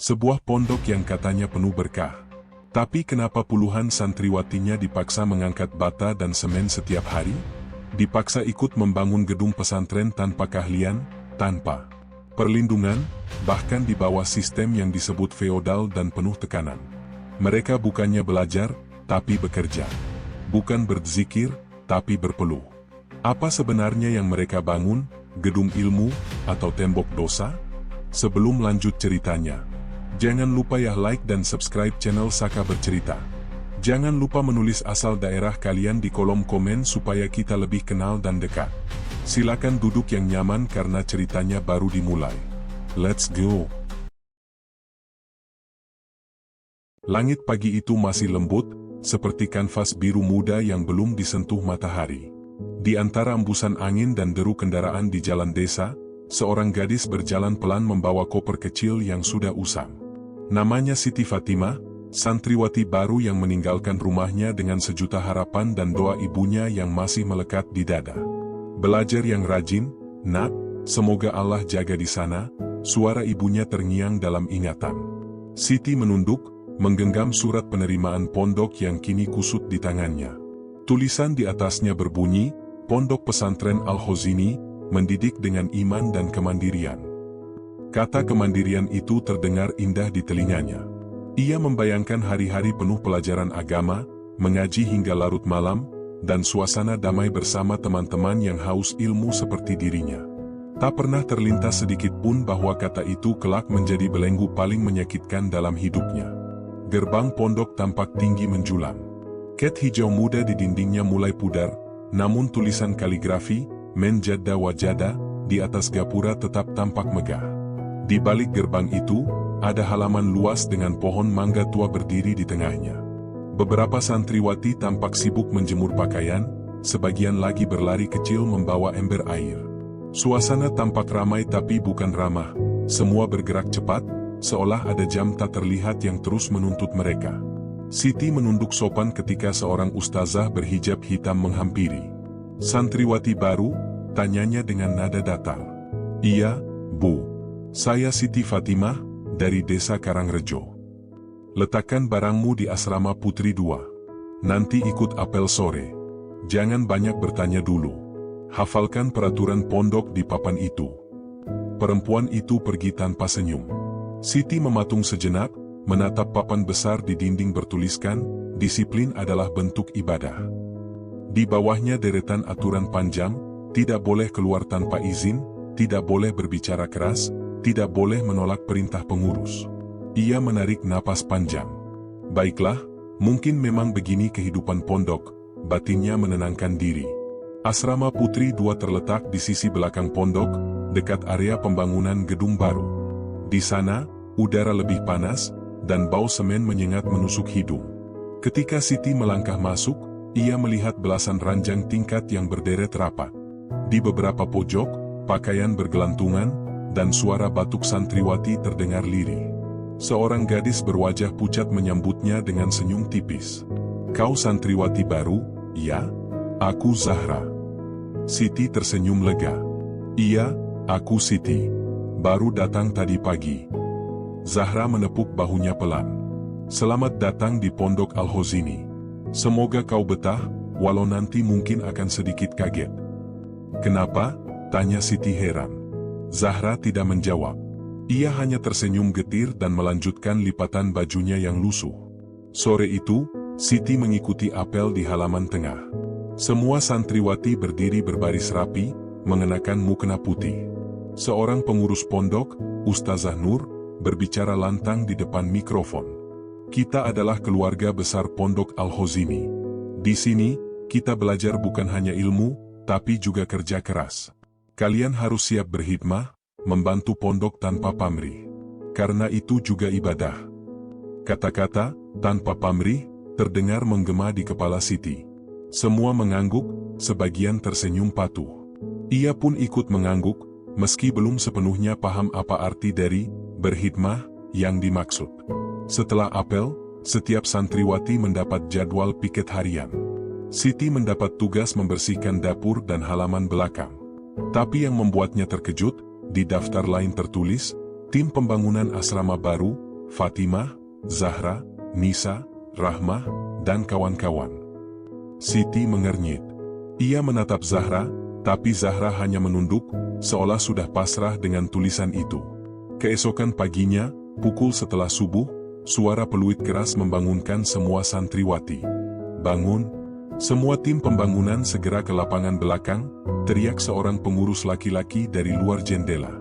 Sebuah pondok yang katanya penuh berkah. Tapi kenapa puluhan santriwatinya dipaksa mengangkat bata dan semen setiap hari? Dipaksa ikut membangun gedung pesantren tanpa keahlian, tanpa perlindungan, bahkan di bawah sistem yang disebut feodal dan penuh tekanan. Mereka bukannya belajar, tapi bekerja. Bukan berzikir, tapi berpeluh. Apa sebenarnya yang mereka bangun, gedung ilmu, atau tembok dosa? Sebelum lanjut ceritanya, jangan lupa ya like dan subscribe channel Saka Bercerita. Jangan lupa menulis asal daerah kalian di kolom komen supaya kita lebih kenal dan dekat. Silakan duduk yang nyaman karena ceritanya baru dimulai. Let's go! Langit pagi itu masih lembut, seperti kanvas biru muda yang belum disentuh matahari. Di antara embusan angin dan deru kendaraan di jalan desa, seorang gadis berjalan pelan membawa koper kecil yang sudah usang. Namanya Siti Fatimah, santriwati baru yang meninggalkan rumahnya dengan sejuta harapan dan doa ibunya yang masih melekat di dada. Belajar yang rajin, nak, semoga Allah jaga di sana, suara ibunya terngiang dalam ingatan. Siti menunduk, menggenggam surat penerimaan pondok yang kini kusut di tangannya. Tulisan di atasnya berbunyi, Pondok Pesantren Al-Khozini, mendidik dengan iman dan kemandirian. Kata kemandirian itu terdengar indah di telinganya. Ia membayangkan hari-hari penuh pelajaran agama, mengaji hingga larut malam, dan suasana damai bersama teman-teman yang haus ilmu seperti dirinya. Tak pernah terlintas sedikit pun bahwa kata itu kelak menjadi belenggu paling menyakitkan dalam hidupnya. Gerbang pondok tampak tinggi menjulang. Cat hijau muda di dindingnya mulai pudar, namun tulisan kaligrafi, Men Jadda Wajada, di atas gapura tetap tampak megah. Di balik gerbang itu, ada halaman luas dengan pohon mangga tua berdiri di tengahnya. Beberapa santriwati tampak sibuk menjemur pakaian, sebagian lagi berlari kecil membawa ember air. Suasana tampak ramai tapi bukan ramah, semua bergerak cepat, seolah ada jam tak terlihat yang terus menuntut mereka. Siti menunduk sopan ketika seorang ustazah berhijab hitam menghampiri. Santriwati baru, tanyanya dengan nada datar. Iya, Bu. Saya Siti Fatimah, dari desa Karangrejo. Letakkan barangmu di asrama Putri 2. Nanti ikut apel sore. Jangan banyak bertanya dulu. Hafalkan peraturan pondok di papan itu. Perempuan itu pergi tanpa senyum. Siti mematung sejenak, menatap papan besar di dinding bertuliskan, disiplin adalah bentuk ibadah. Di bawahnya deretan aturan panjang, tidak boleh keluar tanpa izin, tidak boleh berbicara keras, tidak boleh menolak perintah pengurus. Ia menarik napas panjang. Baiklah, mungkin memang begini kehidupan pondok, batinnya menenangkan diri. Asrama Putri 2 terletak di sisi belakang pondok, dekat area pembangunan gedung baru. Di sana, udara lebih panas, dan bau semen menyengat menusuk hidung. Ketika Siti melangkah masuk, ia melihat belasan ranjang tingkat yang berderet rapat. Di beberapa pojok, pakaian bergelantungan, dan suara batuk santriwati terdengar lirih. Seorang gadis berwajah pucat menyambutnya dengan senyum tipis. Kau santriwati baru? Ya, aku Zahra. Siti tersenyum lega. Iya, aku Siti. Baru datang tadi pagi. Zahra menepuk bahunya pelan. Selamat datang di Pondok Al-Khozini. Semoga kau betah, walau nanti mungkin akan sedikit kaget. Kenapa? Tanya Siti heran. Zahra tidak menjawab. Ia hanya tersenyum getir dan melanjutkan lipatan bajunya yang lusuh. Sore itu, Siti mengikuti apel di halaman tengah. Semua santriwati berdiri berbaris rapi, mengenakan mukena putih. Seorang pengurus pondok, Ustazah Nur, berbicara lantang di depan mikrofon. Kita adalah keluarga besar Pondok Al-Khozini. Di sini, kita belajar bukan hanya ilmu, tapi juga kerja keras. Kalian harus siap berkhidmah, membantu pondok tanpa pamrih. Karena itu juga ibadah. Kata-kata, tanpa pamrih, terdengar menggema di kepala Siti. Semua mengangguk, sebagian tersenyum patuh. Ia pun ikut mengangguk, meski belum sepenuhnya paham apa arti dari berkhidmah yang dimaksud. Setelah apel, setiap santriwati mendapat jadwal piket harian. Siti mendapat tugas membersihkan dapur dan halaman belakang. Tapi yang membuatnya terkejut, di daftar lain tertulis, tim pembangunan asrama baru, Fatimah, Zahra, Nisa, Rahmah, dan kawan-kawan. Siti mengernyit. Ia menatap Zahra, tapi Zahra hanya menunduk, seolah sudah pasrah dengan tulisan itu. Keesokan paginya, pukul setelah subuh, suara peluit keras membangunkan semua santriwati. "Bangun!" Semua tim pembangunan segera ke lapangan belakang, teriak seorang pengurus laki-laki dari luar jendela.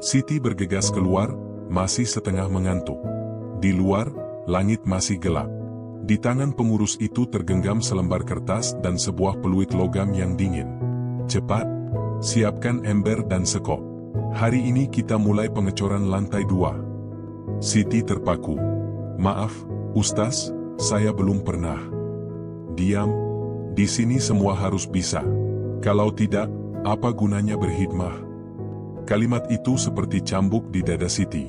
Siti bergegas keluar, masih setengah mengantuk. Di luar, langit masih gelap. Di tangan pengurus itu tergenggam selembar kertas dan sebuah peluit logam yang dingin. "Cepat, siapkan ember dan sekop. Hari ini kita mulai pengecoran lantai 2. Siti terpaku. "Maaf, Ustaz, saya belum pernah." "Diam. Di sini semua harus bisa. Kalau tidak, apa gunanya berkhidmah?" Kalimat itu seperti cambuk di dada Siti.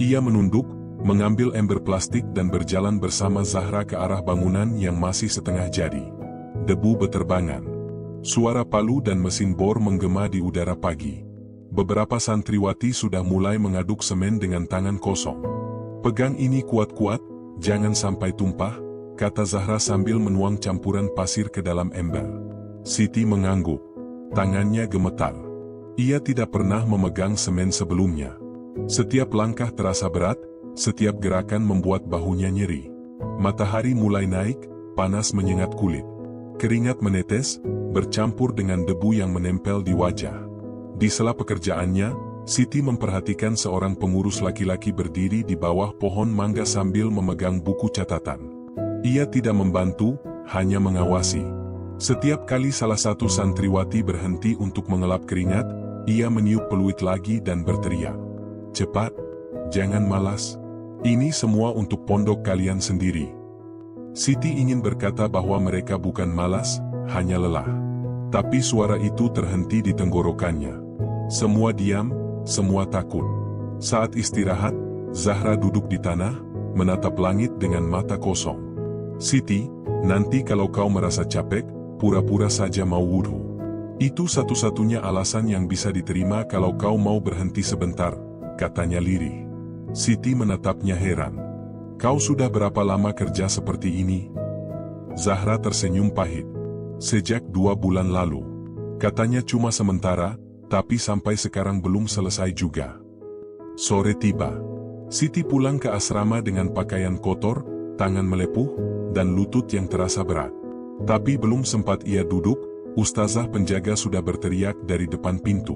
Ia menunduk, mengambil ember plastik dan berjalan bersama Zahra ke arah bangunan yang masih setengah jadi. Debu beterbangan. Suara palu dan mesin bor menggema di udara pagi. Beberapa santriwati sudah mulai mengaduk semen dengan tangan kosong. "Pegang ini kuat-kuat, jangan sampai tumpah," kata Zahra sambil menuang campuran pasir ke dalam ember. Siti mengangguk. Tangannya gemetar. Ia tidak pernah memegang semen sebelumnya. Setiap langkah terasa berat, setiap gerakan membuat bahunya nyeri. Matahari mulai naik, panas menyengat kulit. Keringat menetes, bercampur dengan debu yang menempel di wajah. Di sela pekerjaannya, Siti memperhatikan seorang pengurus laki-laki berdiri di bawah pohon mangga sambil memegang buku catatan. Ia tidak membantu, hanya mengawasi. Setiap kali salah satu santriwati berhenti untuk mengelap keringat, ia meniup peluit lagi dan berteriak, "Cepat, jangan malas. Ini semua untuk pondok kalian sendiri." Siti ingin berkata bahwa mereka bukan malas, hanya lelah. Tapi suara itu terhenti di tenggorokannya. Semua diam, semua takut. Saat istirahat, Zahra duduk di tanah, menatap langit dengan mata kosong. "Siti, nanti kalau kau merasa capek, pura-pura saja mau wudhu. Itu satu-satunya alasan yang bisa diterima kalau kau mau berhenti sebentar," katanya lirih. Siti menatapnya heran. "Kau sudah berapa lama kerja seperti ini?" Zahra tersenyum pahit. "Sejak 2 bulan lalu." Katanya cuma sementara, tapi sampai sekarang belum selesai juga. Sore tiba. Siti pulang ke asrama dengan pakaian kotor, tangan melepuh, dan lutut yang terasa berat. Tapi belum sempat ia duduk, ustazah penjaga sudah berteriak dari depan pintu.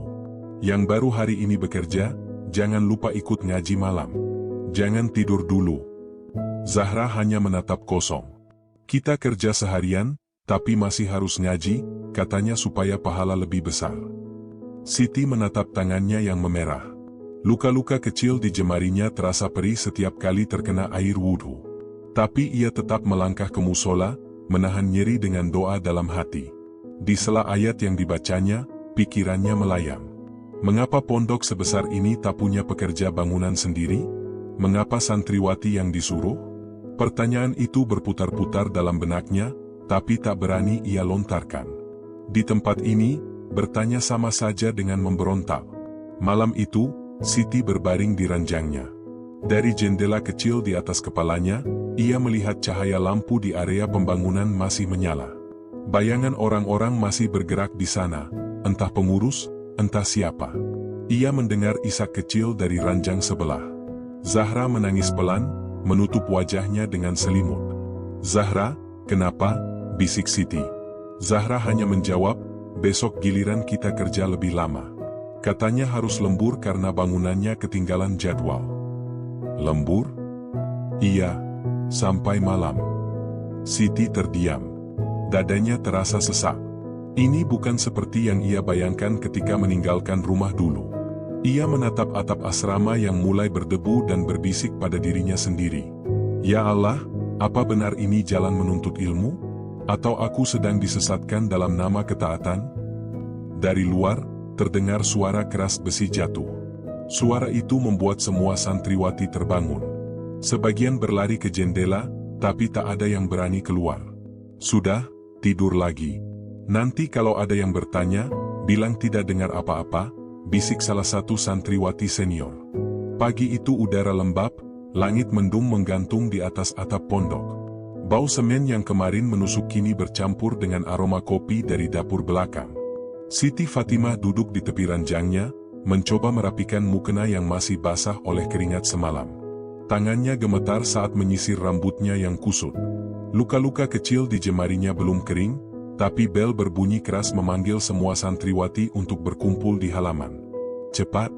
"Yang baru hari ini bekerja, jangan lupa ikut ngaji malam. Jangan tidur dulu." Zahra hanya menatap kosong. "Kita kerja seharian, tapi masih harus ngaji," katanya supaya pahala lebih besar. Siti menatap tangannya yang memerah. Luka-luka kecil di jemarinya terasa perih setiap kali terkena air wudhu. Tapi ia tetap melangkah ke musola, menahan nyeri dengan doa dalam hati. Di sela ayat yang dibacanya, pikirannya melayang. Mengapa pondok sebesar ini tak punya pekerja bangunan sendiri? Mengapa santriwati yang disuruh? Pertanyaan itu berputar-putar dalam benaknya, tapi tak berani ia lontarkan. Di tempat ini, bertanya sama saja dengan memberontak. Malam itu, Siti berbaring di ranjangnya. Dari jendela kecil di atas kepalanya, ia melihat cahaya lampu di area pembangunan masih menyala. Bayangan orang-orang masih bergerak di sana, entah pengurus, entah siapa. Ia mendengar isak kecil dari ranjang sebelah. Zahra menangis pelan, menutup wajahnya dengan selimut. "Zahra, kenapa?" bisik Siti. Zahra hanya menjawab, "Besok giliran kita kerja lebih lama." Katanya harus lembur karena bangunannya ketinggalan jadwal. "Lembur?" "Iya, sampai malam." Siti terdiam. Dadanya terasa sesak. Ini bukan seperti yang ia bayangkan ketika meninggalkan rumah dulu. Ia menatap atap asrama yang mulai berdebu dan berbisik pada dirinya sendiri. "Ya Allah, apa benar ini jalan menuntut ilmu? Atau aku sedang disesatkan dalam nama ketaatan?" Dari luar, terdengar suara keras besi jatuh. Suara itu membuat semua santriwati terbangun. Sebagian berlari ke jendela, tapi tak ada yang berani keluar. "Sudah, tidur lagi. Nanti kalau ada yang bertanya, bilang tidak dengar apa-apa," bisik salah satu santriwati senior. Pagi itu udara lembab, Langit mendung menggantung di atas atap pondok. Bau semen yang kemarin menusuk kini bercampur dengan aroma kopi dari dapur belakang. Siti Fatimah duduk di tepi ranjangnya, mencoba merapikan mukena yang masih basah oleh keringat semalam. Tangannya gemetar saat menyisir rambutnya yang kusut. Luka-luka kecil di jemarinya belum kering, tapi bel berbunyi keras memanggil semua santriwati untuk berkumpul di halaman. Cepat!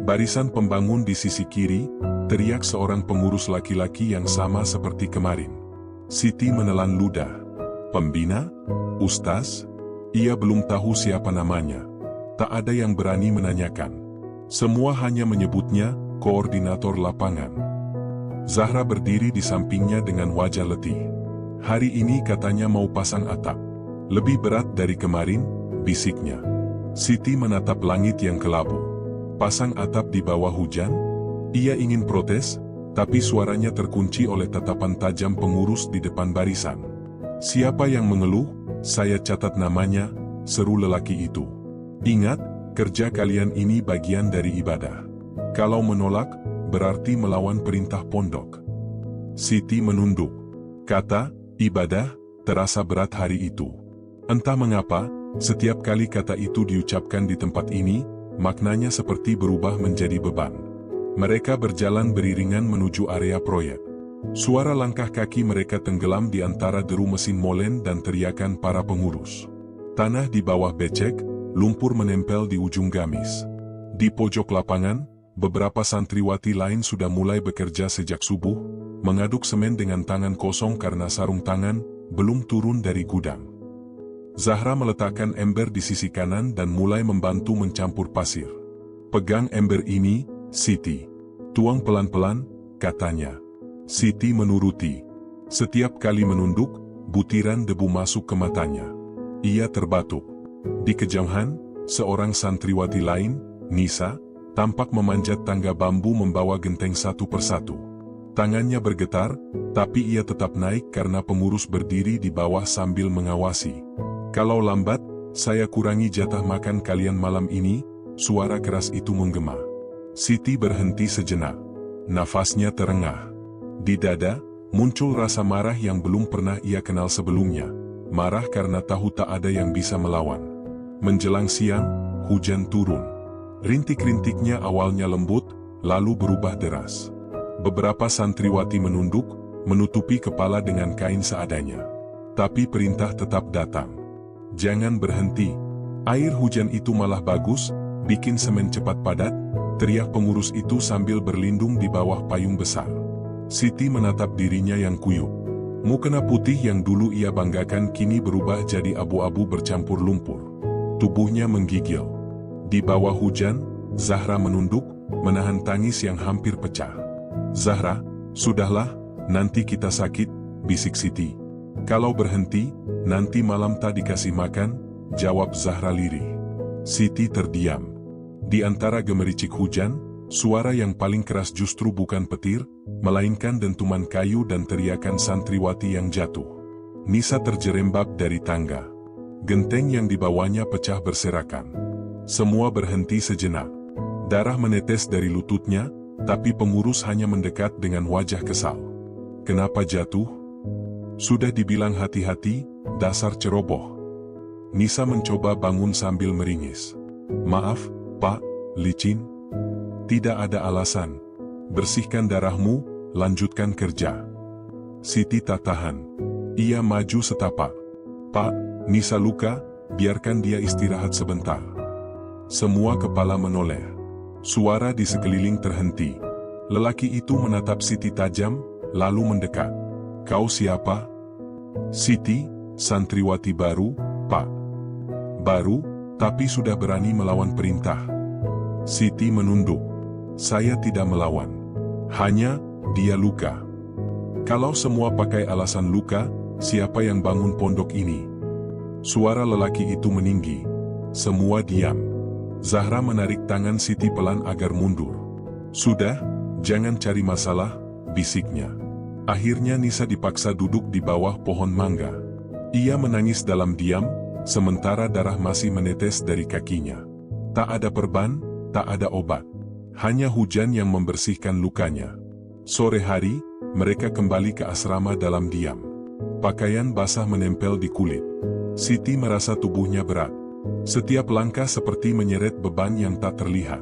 Barisan pembangun di sisi kiri, teriak seorang pengurus laki-laki yang sama seperti kemarin. Siti menelan ludah. Pembina? Ustaz? Ia belum tahu siapa namanya. Tak ada yang berani menanyakan. Semua hanya menyebutnya koordinator lapangan. Zahra berdiri di sampingnya dengan wajah letih. Hari ini katanya mau pasang atap. Lebih berat dari kemarin, bisiknya. Siti menatap langit yang kelabu. Pasang atap di bawah hujan? Ia ingin protes, tapi suaranya terkunci oleh tatapan tajam pengurus di depan barisan. Siapa yang mengeluh? Saya catat namanya, seru lelaki itu. Ingat, kerja kalian ini bagian dari ibadah. Kalau menolak, berarti melawan perintah pondok. Siti menunduk. Kata, ibadah, terasa berat hari itu. Entah mengapa, setiap kali kata itu diucapkan di tempat ini, maknanya seperti berubah menjadi beban. Mereka berjalan beriringan menuju area proyek. Suara langkah kaki mereka tenggelam di antara deru mesin molen dan teriakan para pengurus. Tanah di bawah becek, lumpur menempel di ujung gamis. Di pojok lapangan, beberapa santriwati lain sudah mulai bekerja sejak subuh, mengaduk semen dengan tangan kosong karena sarung tangan belum turun dari gudang. Zahra meletakkan ember di sisi kanan dan mulai membantu mencampur pasir. Pegang ember ini, Siti. Tuang pelan-pelan, katanya. Siti menuruti. Setiap kali menunduk, butiran debu masuk ke matanya. Ia terbatuk. Di kejauhan, seorang santriwati lain, Nisa, tampak memanjat tangga bambu membawa genteng satu persatu. Tangannya bergetar, tapi ia tetap naik karena pengurus berdiri di bawah sambil mengawasi. Kalau lambat, saya kurangi jatah makan kalian malam ini, suara keras itu menggema. Siti berhenti sejenak. Nafasnya terengah. Di dada, muncul rasa marah yang belum pernah ia kenal sebelumnya. Marah karena tahu tak ada yang bisa melawan. Menjelang siang, hujan turun. Rintik-rintiknya awalnya lembut, lalu berubah deras. Beberapa santriwati menunduk, menutupi kepala dengan kain seadanya. Tapi perintah tetap datang. Jangan berhenti. Air hujan itu malah bagus, bikin semen cepat padat, teriak pengurus itu sambil berlindung di bawah payung besar. Siti menatap dirinya yang kuyup. Mukena putih yang dulu ia banggakan kini berubah jadi abu-abu bercampur lumpur. Tubuhnya menggigil. Di bawah hujan, Zahra menunduk, menahan tangis yang hampir pecah. Zahra, sudahlah, nanti kita sakit, bisik Siti. Kalau berhenti, nanti malam tak dikasih makan, jawab Zahra lirih. Siti terdiam. Di antara gemericik hujan, suara yang paling keras justru bukan petir, melainkan dentuman kayu dan teriakan santriwati yang jatuh. Nisa terjerembab dari tangga. Genteng yang dibawanya pecah berserakan. Semua berhenti sejenak. Darah menetes dari lututnya, tapi pengurus hanya mendekat dengan wajah kesal. Kenapa jatuh? Sudah dibilang hati-hati, dasar ceroboh. Nisa mencoba bangun sambil meringis. Maaf, Pak, licin. Tidak ada alasan. Bersihkan darahmu, lanjutkan kerja. Siti tak tahan. Ia maju setapak. Pak, Nisa luka, biarkan dia istirahat sebentar. Semua kepala menoleh. Suara di sekeliling terhenti. Lelaki itu menatap Siti tajam, lalu mendekat. Kau siapa? Siti, santriwati baru, Pak. Baru, tapi sudah berani melawan perintah. Siti menunduk. Saya tidak melawan. Hanya, dia luka. Kalau semua pakai alasan luka, siapa yang bangun pondok ini? Suara lelaki itu meninggi. Semua diam. Zahra menarik tangan Siti pelan agar mundur. Sudah, jangan cari masalah, bisiknya. Akhirnya Nisa dipaksa duduk di bawah pohon mangga. Ia menangis dalam diam, sementara darah masih menetes dari kakinya. Tak ada perban, tak ada obat. Hanya hujan yang membersihkan lukanya. Sore hari, mereka kembali ke asrama dalam diam. Pakaian basah menempel di kulit. Siti merasa tubuhnya berat. Setiap langkah seperti menyeret beban yang tak terlihat.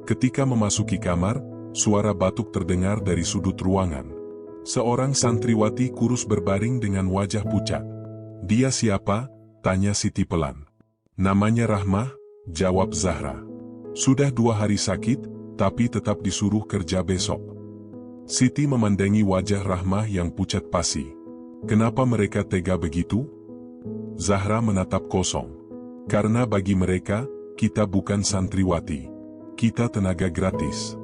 Ketika memasuki kamar, suara batuk terdengar dari sudut ruangan. Seorang santriwati kurus berbaring dengan wajah pucat. "Dia siapa?" tanya Siti pelan. "Namanya Rahmah," jawab Zahra. "Sudah 2 hari sakit, tapi tetap disuruh kerja besok." Siti memandangi wajah Rahmah yang pucat pasi. "Kenapa mereka tega begitu?" Zahra menatap kosong. "Karena bagi mereka, kita bukan santriwati. Kita tenaga gratis."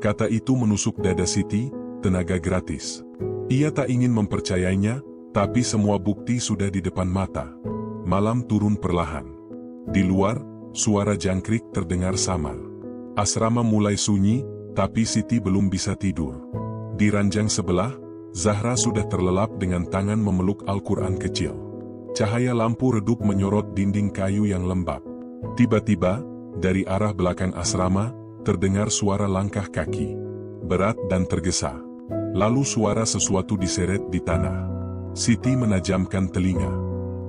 Kata itu menusuk dada Siti, tenaga gratis. Ia tak ingin mempercayainya, tapi semua bukti sudah di depan mata. Malam turun perlahan. Di luar, suara jangkrik terdengar samar. Asrama mulai sunyi, tapi Siti belum bisa tidur. Di ranjang sebelah, Zahra sudah terlelap dengan tangan memeluk Al-Quran kecil. Cahaya lampu redup menyorot dinding kayu yang lembab. Tiba-tiba, dari arah belakang asrama, terdengar suara langkah kaki. Berat dan tergesa. Lalu suara sesuatu diseret di tanah. Siti menajamkan telinga.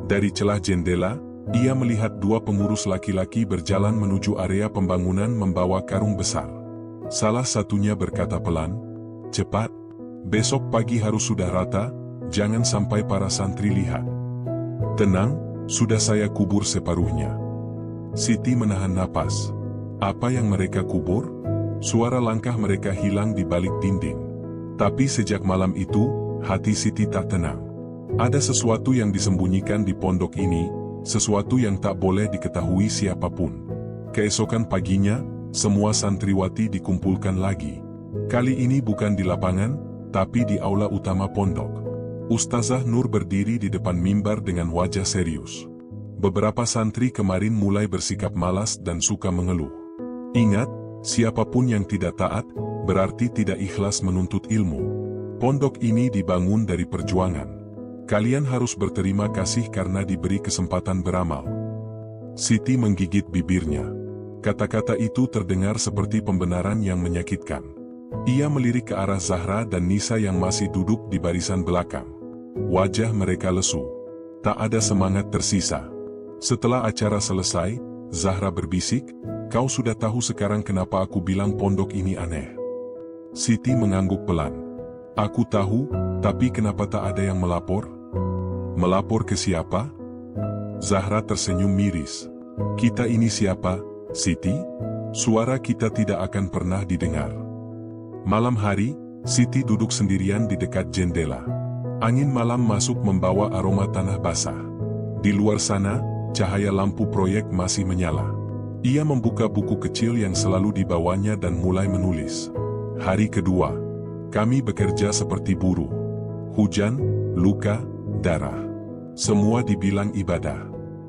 Dari celah jendela, ia melihat 2 pengurus laki-laki berjalan menuju area pembangunan membawa karung besar. Salah satunya berkata pelan, "Cepat, besok pagi harus sudah rata, jangan sampai para santri lihat." "Tenang, sudah saya kubur separuhnya." Siti menahan napas. Apa yang mereka kubur? Suara langkah mereka hilang di balik dinding. Tapi sejak malam itu, hati Siti tak tenang. Ada sesuatu yang disembunyikan di pondok ini, sesuatu yang tak boleh diketahui siapapun. Keesokan paginya, semua santriwati dikumpulkan lagi. Kali ini bukan di lapangan, tapi di aula utama pondok. Ustazah Nur berdiri di depan mimbar dengan wajah serius. Beberapa santri kemarin mulai bersikap malas dan suka mengeluh. "Ingat, siapapun yang tidak taat, berarti tidak ikhlas menuntut ilmu. Pondok ini dibangun dari perjuangan. Kalian harus berterima kasih karena diberi kesempatan beramal." Siti menggigit bibirnya. Kata-kata itu terdengar seperti pembenaran yang menyakitkan. Ia melirik ke arah Zahra dan Nisa yang masih duduk di barisan belakang. Wajah mereka lesu. Tak ada semangat tersisa. Setelah acara selesai, Zahra berbisik, "Kau sudah tahu sekarang kenapa aku bilang pondok ini aneh?" Siti mengangguk pelan. "Aku tahu, tapi kenapa tak ada yang melapor?" "Melapor ke siapa?" Zahra tersenyum miris. "Kita ini siapa, Siti? Suara kita tidak akan pernah didengar." Malam hari, Siti duduk sendirian di dekat jendela. Angin malam masuk membawa aroma tanah basah. Di luar sana, cahaya lampu proyek masih menyala. Ia membuka buku kecil yang selalu dibawanya dan mulai menulis. Hari kedua. Kami bekerja seperti buruh. Hujan, luka, darah. Semua dibilang ibadah.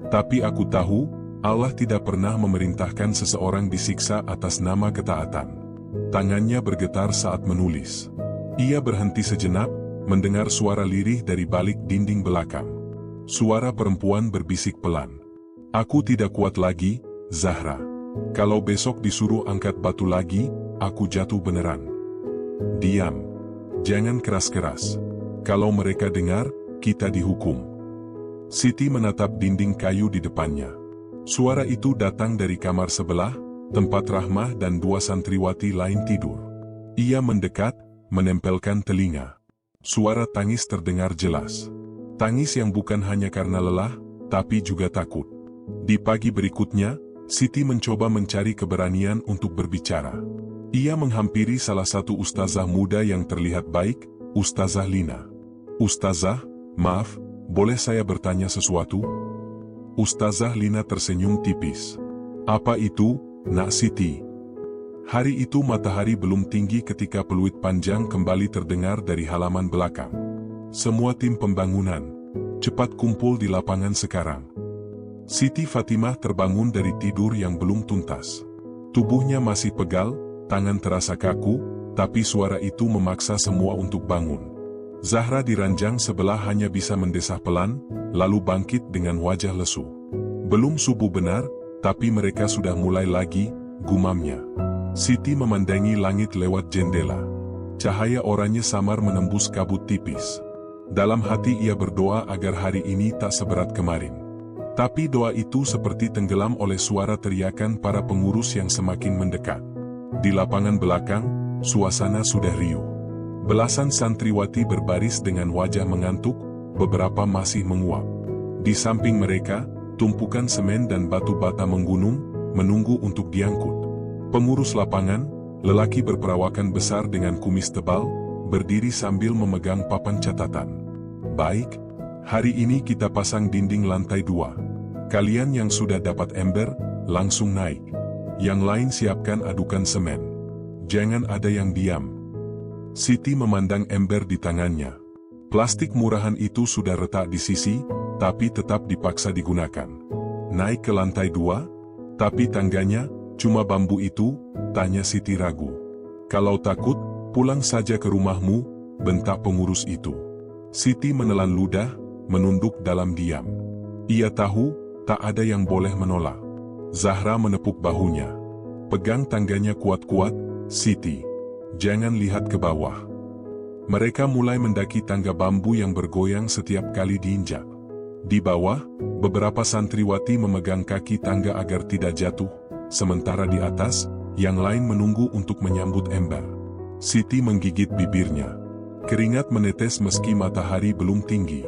Tapi aku tahu, Allah tidak pernah memerintahkan seseorang disiksa atas nama ketaatan. Tangannya bergetar saat menulis. Ia berhenti sejenak, mendengar suara lirih dari balik dinding belakang. Suara perempuan berbisik pelan. "Aku tidak kuat lagi, Zahra. Kalau besok disuruh angkat batu lagi, aku jatuh beneran." "Diam. Jangan keras-keras. Kalau mereka dengar, kita dihukum." Siti menatap dinding kayu di depannya. Suara itu datang dari kamar sebelah, tempat Rahmah dan 2 santriwati lain tidur. Ia mendekat, menempelkan telinga. Suara tangis terdengar jelas. Tangis yang bukan hanya karena lelah, tapi juga takut. Di pagi berikutnya, Siti mencoba mencari keberanian untuk berbicara. Ia menghampiri salah satu ustazah muda yang terlihat baik, Ustazah Lina. "Ustazah, maaf, boleh saya bertanya sesuatu?" Ustazah Lina tersenyum tipis. "Apa itu, Nak Siti?" Hari itu matahari belum tinggi ketika peluit panjang kembali terdengar dari halaman belakang. "Semua tim pembangunan, cepat kumpul di lapangan sekarang." Siti Fatimah terbangun dari tidur yang belum tuntas. Tubuhnya masih pegal, tangan terasa kaku, tapi suara itu memaksa semua untuk bangun. Zahra di ranjang sebelah hanya bisa mendesah pelan, lalu bangkit dengan wajah lesu. "Belum subuh benar, tapi mereka sudah mulai lagi," gumamnya. Siti memandangi langit lewat jendela. Cahaya oranye samar menembus kabut tipis. Dalam hati ia berdoa agar hari ini tak seberat kemarin. Tapi doa itu seperti tenggelam oleh suara teriakan para pengurus yang semakin mendekat. Di lapangan belakang, suasana sudah riuh. Belasan santriwati berbaris dengan wajah mengantuk, beberapa masih menguap. Di samping mereka, tumpukan semen dan batu bata menggunung, menunggu untuk diangkut. Pengurus lapangan, lelaki berperawakan besar dengan kumis tebal, berdiri sambil memegang papan catatan. Baik, hari ini kita pasang dinding lantai 2. Kalian yang sudah dapat ember, langsung naik. Yang lain siapkan adukan semen. Jangan ada yang diam. Siti memandang ember di tangannya. Plastik murahan itu sudah retak di sisi, tapi tetap dipaksa digunakan. Naik ke lantai 2, tapi tangganya, cuma bambu itu, tanya Siti ragu. Kalau takut, pulang saja ke rumahmu, bentak pengurus itu. Siti menelan ludah, menunduk dalam diam. Ia tahu, tak ada yang boleh menolak. Zahra menepuk bahunya. Pegang tangganya kuat-kuat, Siti. Jangan lihat ke bawah. Mereka mulai mendaki tangga bambu yang bergoyang setiap kali diinjak. Di bawah, beberapa santriwati memegang kaki tangga agar tidak jatuh, sementara di atas, yang lain menunggu untuk menyambut ember. Siti menggigit bibirnya. Keringat menetes meski matahari belum tinggi.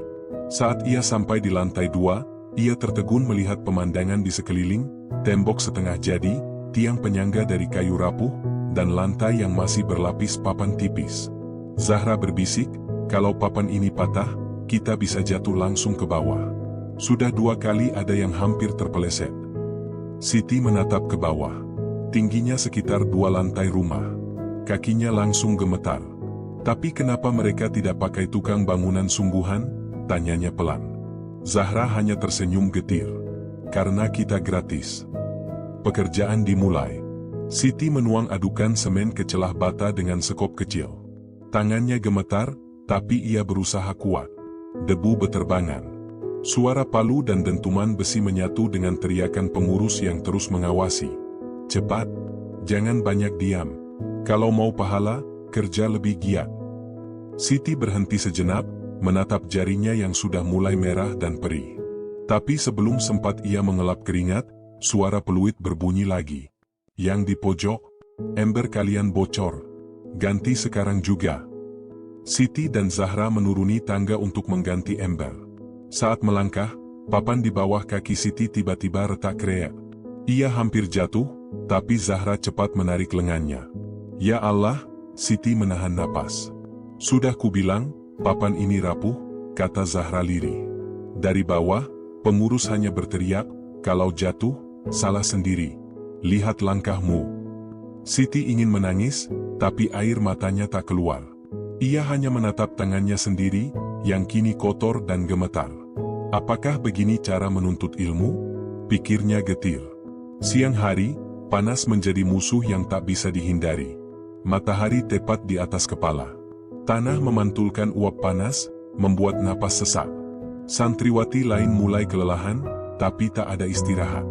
Saat ia sampai di lantai 2, ia tertegun melihat pemandangan di sekeliling, tembok setengah jadi, tiang penyangga dari kayu rapuh, dan lantai yang masih berlapis papan tipis. Zahra berbisik, kalau papan ini patah, kita bisa jatuh langsung ke bawah. Sudah 2 kali ada yang hampir terpeleset. Siti menatap ke bawah. Tingginya sekitar 2 lantai rumah. Kakinya langsung gemetar. Tapi kenapa mereka tidak pakai tukang bangunan sungguhan? Tanyanya pelan. Zahra hanya tersenyum getir. Karena kita gratis. Pekerjaan dimulai. Siti menuang adukan semen ke celah bata dengan sekop kecil. Tangannya gemetar, tapi ia berusaha kuat. Debu beterbangan. Suara palu dan dentuman besi menyatu dengan teriakan pengurus yang terus mengawasi. Cepat, jangan banyak diam. Kalau mau pahala, kerja lebih giat. Siti berhenti sejenak, menatap jarinya yang sudah mulai merah dan perih. Tapi sebelum sempat ia mengelap keringat, suara peluit berbunyi lagi. Yang di pojok, ember kalian bocor. Ganti sekarang juga. Siti dan Zahra menuruni tangga untuk mengganti ember. Saat melangkah, papan di bawah kaki Siti tiba-tiba retak kreak. Ia hampir jatuh, tapi Zahra cepat menarik lengannya. Ya Allah, Siti menahan napas. Sudah kubilang, papan ini rapuh, kata Zahra lirih. Dari bawah, pengurus hanya berteriak, kalau jatuh, salah sendiri. Lihat langkahmu. Siti ingin menangis, tapi air matanya tak keluar. Ia hanya menatap tangannya sendiri, yang kini kotor dan gemetar. Apakah begini cara menuntut ilmu? Pikirnya getir. Siang hari, panas menjadi musuh yang tak bisa dihindari. Matahari tepat di atas kepala. Tanah memantulkan uap panas, membuat napas sesak. Santriwati lain mulai kelelahan, tapi tak ada istirahat.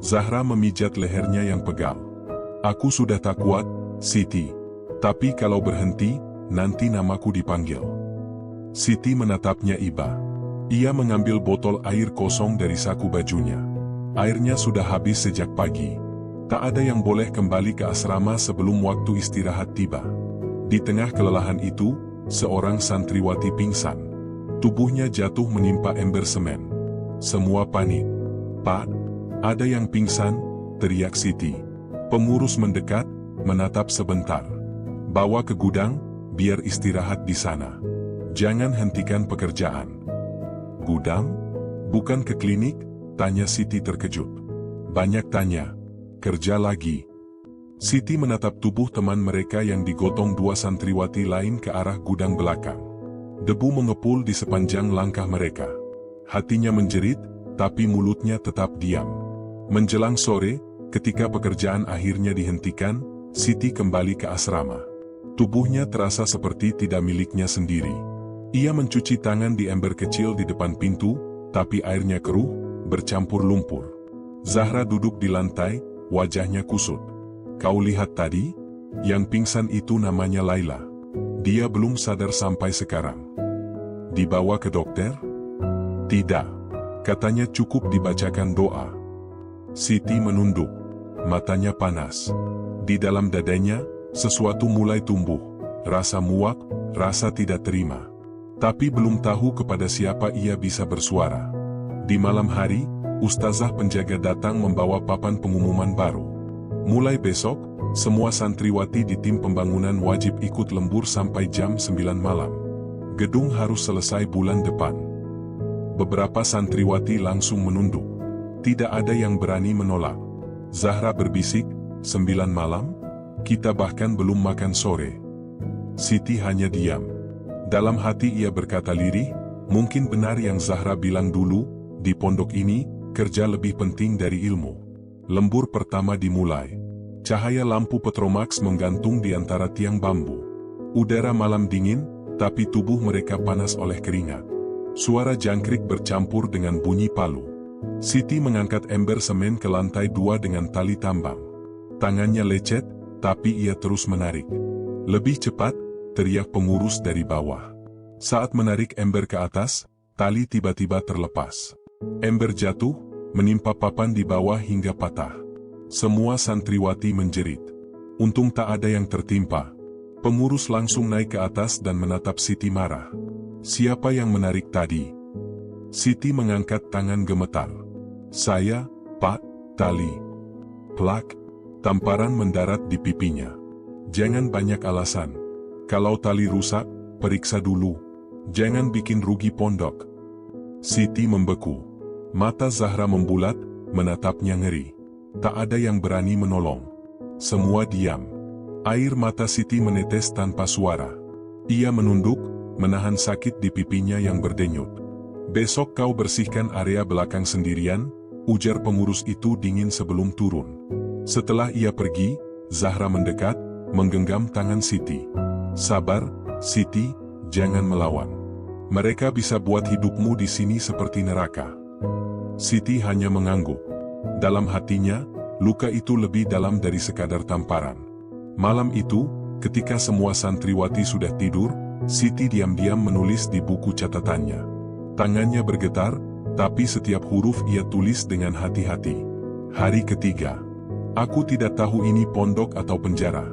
Zahra memijat lehernya yang pegal. Aku sudah tak kuat, Siti. Tapi kalau berhenti, nanti namaku dipanggil. Siti menatapnya iba. Ia mengambil botol air kosong dari saku bajunya. Airnya sudah habis sejak pagi. Tak ada yang boleh kembali ke asrama sebelum waktu istirahat tiba. Di tengah kelelahan itu, seorang santriwati pingsan. Tubuhnya jatuh menimpa ember semen. Semua panik. Pak, ada yang pingsan, teriak Siti. Pengurus mendekat, menatap sebentar. Bawa ke gudang, biar istirahat di sana. Jangan hentikan pekerjaan. Gudang? Bukan ke klinik? Tanya Siti terkejut. Banyak tanya. Kerja lagi. Siti menatap tubuh teman mereka yang digotong 2 santriwati lain ke arah gudang belakang. Debu mengepul di sepanjang langkah mereka. Hatinya menjerit, tapi mulutnya tetap diam. Menjelang sore, ketika pekerjaan akhirnya dihentikan, Siti kembali ke asrama. Tubuhnya terasa seperti tidak miliknya sendiri. Ia mencuci tangan di ember kecil di depan pintu, tapi airnya keruh, bercampur lumpur. Zahra duduk di lantai, wajahnya kusut. Kau lihat tadi? Yang pingsan itu namanya Laila. Dia belum sadar sampai sekarang. Dibawa ke dokter? Tidak. Katanya cukup dibacakan doa. Siti menunduk. Matanya panas. Di dalam dadanya, sesuatu mulai tumbuh. Rasa muak, rasa tidak terima. Tapi belum tahu kepada siapa ia bisa bersuara. Di malam hari, ustazah penjaga datang membawa papan pengumuman baru. Mulai besok, semua santriwati di tim pembangunan wajib ikut lembur sampai jam 9 malam. Gedung harus selesai bulan depan. Beberapa santriwati langsung menunduk. Tidak ada yang berani menolak. Zahra berbisik, 9 malam? Kita bahkan belum makan sore. Siti hanya diam. Dalam hati ia berkata lirih, mungkin benar yang Zahra bilang dulu, di pondok ini, kerja lebih penting dari ilmu. Lembur pertama dimulai. Cahaya lampu Petromax menggantung di antara tiang bambu. Udara malam dingin, tapi tubuh mereka panas oleh keringat. Suara jangkrik bercampur dengan bunyi palu. Siti mengangkat ember semen ke lantai 2 dengan tali tambang. Tangannya lecet, tapi ia terus menarik. Lebih cepat, teriak pengurus dari bawah. Saat menarik ember ke atas, tali tiba-tiba terlepas. Ember jatuh, menimpa papan di bawah hingga patah. Semua santriwati menjerit. Untung tak ada yang tertimpa. Pengurus langsung naik ke atas dan menatap Siti marah. Siapa yang menarik tadi? Siti mengangkat tangan gemetar. Saya, Pak, tali. Plak, tamparan mendarat di pipinya. Jangan banyak alasan. Kalau tali rusak, periksa dulu. Jangan bikin rugi pondok. Siti membeku. Mata Zahra membulat, menatapnya ngeri. Tak ada yang berani menolong. Semua diam. Air mata Siti menetes tanpa suara. Ia menunduk, menahan sakit di pipinya yang berdenyut. Besok kau bersihkan area belakang sendirian, ujar pengurus itu dingin sebelum turun. Setelah ia pergi, Zahra mendekat, menggenggam tangan Siti. Sabar, Siti, jangan melawan. Mereka bisa buat hidupmu di sini seperti neraka. Siti hanya mengangguk. Dalam hatinya, luka itu lebih dalam dari sekadar tamparan. Malam itu, ketika semua santriwati sudah tidur, Siti diam-diam menulis di buku catatannya. Tangannya bergetar, tapi setiap huruf ia tulis dengan hati-hati. Hari ketiga. Aku tidak tahu ini pondok atau penjara.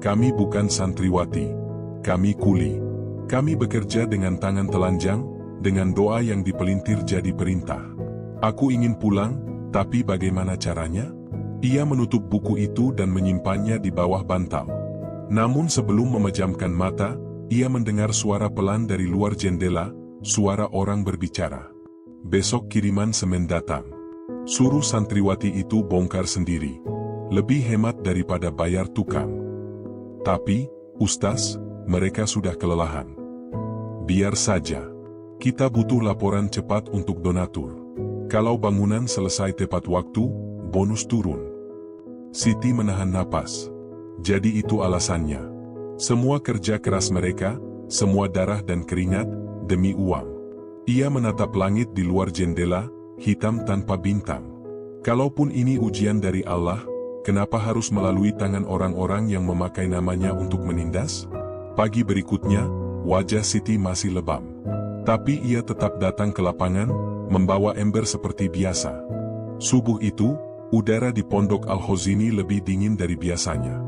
Kami bukan santriwati. Kami kuli. Kami bekerja dengan tangan telanjang, dengan doa yang dipelintir jadi perintah. Aku ingin pulang, tapi bagaimana caranya? Ia menutup buku itu dan menyimpannya di bawah bantal. Namun sebelum memejamkan mata, ia mendengar suara pelan dari luar jendela, suara orang berbicara. Besok kiriman semen datang. Suruh santriwati itu bongkar sendiri. Lebih hemat daripada bayar tukang. Tapi, Ustaz, mereka sudah kelelahan. Biar saja. Kita butuh laporan cepat untuk donatur. Kalau bangunan selesai tepat waktu, bonus turun. Siti menahan napas. Jadi itu alasannya. Semua kerja keras mereka, semua darah dan keringat, demi uang. Ia menatap langit di luar jendela, hitam tanpa bintang. Kalaupun ini ujian dari Allah, kenapa harus melalui tangan orang-orang yang memakai namanya untuk menindas? Pagi berikutnya, wajah Siti masih lebam. Tapi ia tetap datang ke lapangan, membawa ember seperti biasa. Subuh itu, udara di pondok Al-Khozini lebih dingin dari biasanya.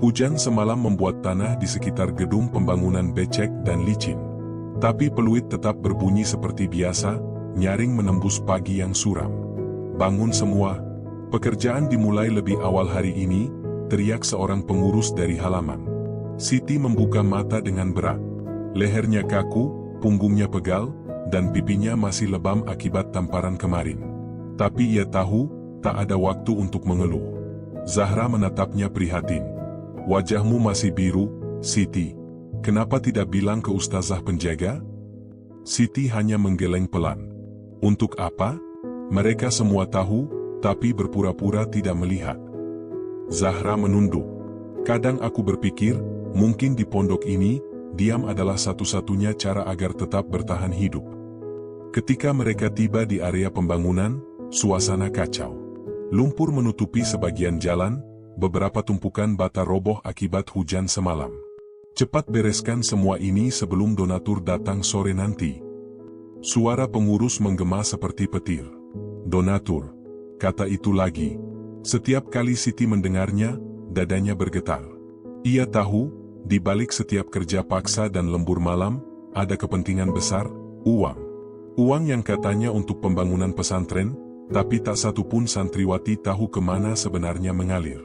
Hujan semalam membuat tanah di sekitar gedung pembangunan becek dan licin. Tapi peluit tetap berbunyi seperti biasa, nyaring menembus pagi yang suram. Bangun semua. Pekerjaan dimulai lebih awal hari ini, teriak seorang pengurus dari halaman. Siti membuka mata dengan berat. Lehernya kaku, punggungnya pegal, dan pipinya masih lebam akibat tamparan kemarin. Tapi ia tahu, tak ada waktu untuk mengeluh. Zahra menatapnya prihatin. Wajahmu masih biru, Siti. Kenapa tidak bilang ke ustazah penjaga? Siti hanya menggeleng pelan. Untuk apa? Mereka semua tahu, tapi berpura-pura tidak melihat. Zahra menunduk. Kadang aku berpikir, mungkin di pondok ini, diam adalah satu-satunya cara agar tetap bertahan hidup. Ketika mereka tiba di area pembangunan, suasana kacau. Lumpur menutupi sebagian jalan, beberapa tumpukan bata roboh akibat hujan semalam. Cepat bereskan semua ini sebelum donatur datang sore nanti. Suara pengurus menggema seperti petir. Donatur, kata itu lagi. Setiap kali Siti mendengarnya, dadanya bergetar. Ia tahu, di balik setiap kerja paksa dan lembur malam, ada kepentingan besar, uang. Uang yang katanya untuk pembangunan pesantren, tapi tak satu pun santriwati tahu kemana sebenarnya mengalir.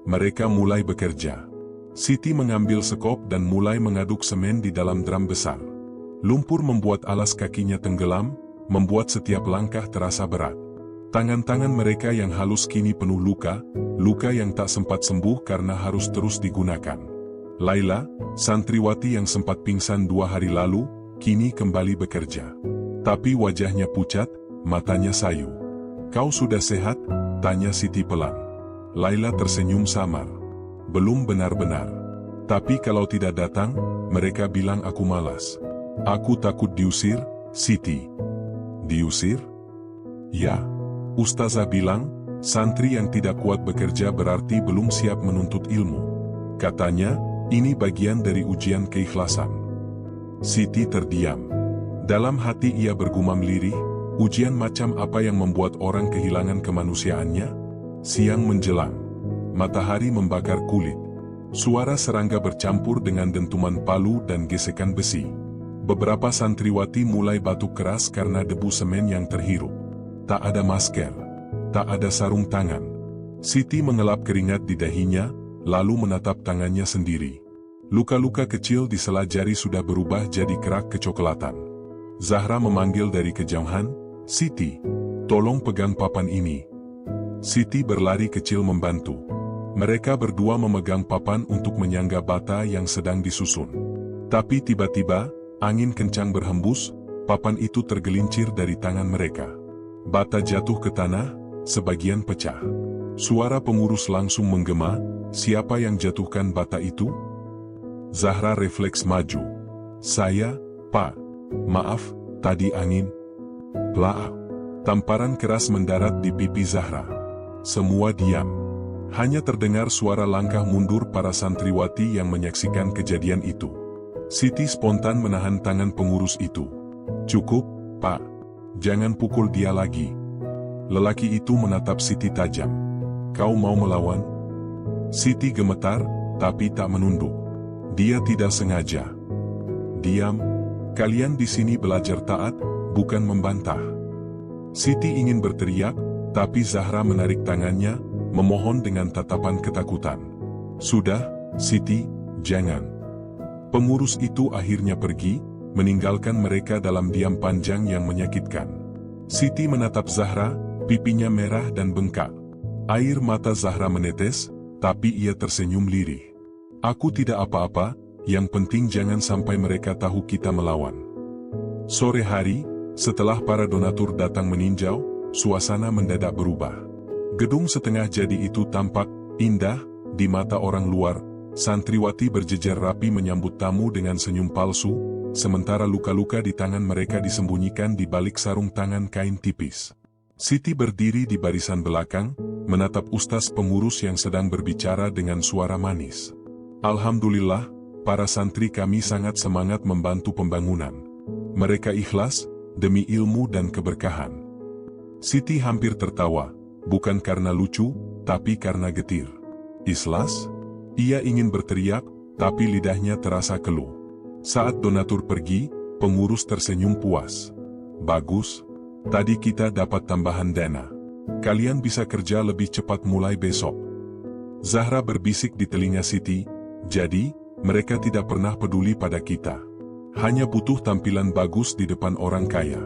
Mereka mulai bekerja. Siti mengambil sekop dan mulai mengaduk semen di dalam drum besar. Lumpur membuat alas kakinya tenggelam, membuat setiap langkah terasa berat. Tangan-tangan mereka yang halus kini penuh luka, luka yang tak sempat sembuh karena harus terus digunakan. Laila, santriwati yang sempat pingsan 2 hari lalu, kini kembali bekerja. Tapi wajahnya pucat, matanya sayu. "Kau sudah sehat?" tanya Siti pelan. Laila tersenyum samar. "Belum benar-benar. Tapi kalau tidak datang, mereka bilang aku malas. Aku takut diusir, Siti." "Diusir?" "Ya. Ustazah bilang, santri yang tidak kuat bekerja berarti belum siap menuntut ilmu. Katanya, ini bagian dari ujian keikhlasan." Siti terdiam. Dalam hati ia bergumam lirih, ujian macam apa yang membuat orang kehilangan kemanusiaannya? Siang menjelang. Matahari membakar kulit. Suara serangga bercampur dengan dentuman palu dan gesekan besi. Beberapa santriwati mulai batuk keras karena debu semen yang terhirup. Tak ada masker. Tak ada sarung tangan. Siti mengelap keringat di dahinya, lalu menatap tangannya sendiri. Luka-luka kecil di sela jari sudah berubah jadi kerak kecoklatan. Zahra memanggil dari kejauhan, "Siti, tolong pegang papan ini." Siti berlari kecil membantu. Mereka berdua memegang papan untuk menyangga bata yang sedang disusun. Tapi tiba-tiba, angin kencang berhembus, papan itu tergelincir dari tangan mereka. Bata jatuh ke tanah, sebagian pecah. Suara pengurus langsung menggema, "Siapa yang jatuhkan bata itu?" Zahra refleks maju. "Saya, Pak. Maaf, tadi angin." Plak. Tamparan keras mendarat di pipi Zahra. Semua diam. Hanya terdengar suara langkah mundur para santriwati yang menyaksikan kejadian itu. Siti spontan menahan tangan pengurus itu. "Cukup, Pak. Jangan pukul dia lagi." Lelaki itu menatap Siti tajam. "Kau mau melawan?" Siti gemetar, tapi tak menunduk. Dia tidak sengaja. "Diam. Kalian di sini belajar taat, bukan membantah." Siti ingin berteriak, tapi Zahra menarik tangannya, memohon dengan tatapan ketakutan. "Sudah, Siti, jangan." Pengurus itu akhirnya pergi, meninggalkan mereka dalam diam panjang yang menyakitkan. Siti menatap Zahra, pipinya merah dan bengkak. Air mata Zahra menetes, tapi ia tersenyum lirih. "Aku tidak apa-apa, yang penting jangan sampai mereka tahu kita melawan." Sore hari, setelah para donatur datang meninjau, suasana mendadak berubah. Gedung setengah jadi itu tampak indah di mata orang luar. Santriwati berjejer rapi menyambut tamu dengan senyum palsu, sementara luka-luka di tangan mereka disembunyikan di balik sarung tangan kain tipis. Siti berdiri di barisan belakang, menatap ustaz pengurus yang sedang berbicara dengan suara manis. "Alhamdulillah, para santri kami sangat semangat membantu pembangunan. Mereka ikhlas, demi ilmu dan keberkahan." Siti hampir tertawa. Bukan karena lucu, tapi karena getir. "Ikhlas?" Ia ingin berteriak, tapi lidahnya terasa keluh. Saat donatur pergi, pengurus tersenyum puas. "Bagus. Tadi kita dapat tambahan dana. Kalian bisa kerja lebih cepat mulai besok." Zahra berbisik di telinga Siti, "Jadi, mereka tidak pernah peduli pada kita. Hanya butuh tampilan bagus di depan orang kaya."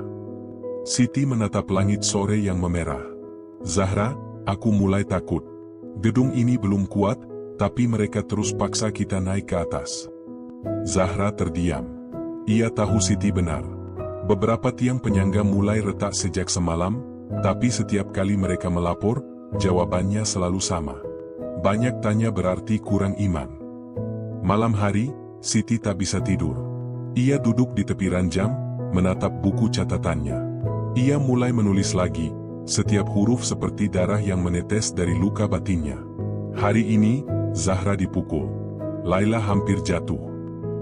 Siti menatap langit sore yang memerah. "Zahra, aku mulai takut. Gedung ini belum kuat, tapi mereka terus paksa kita naik ke atas." Zahra terdiam. Ia tahu Siti benar. Beberapa tiang penyangga mulai retak sejak semalam, tapi setiap kali mereka melapor, jawabannya selalu sama. Banyak tanya berarti kurang iman. Malam hari, Siti tak bisa tidur. Ia duduk di tepi ranjang, menatap buku catatannya. Ia mulai menulis lagi. Setiap huruf seperti darah yang menetes dari luka batinnya. Hari ini, Zahra dipukul. Laila hampir jatuh.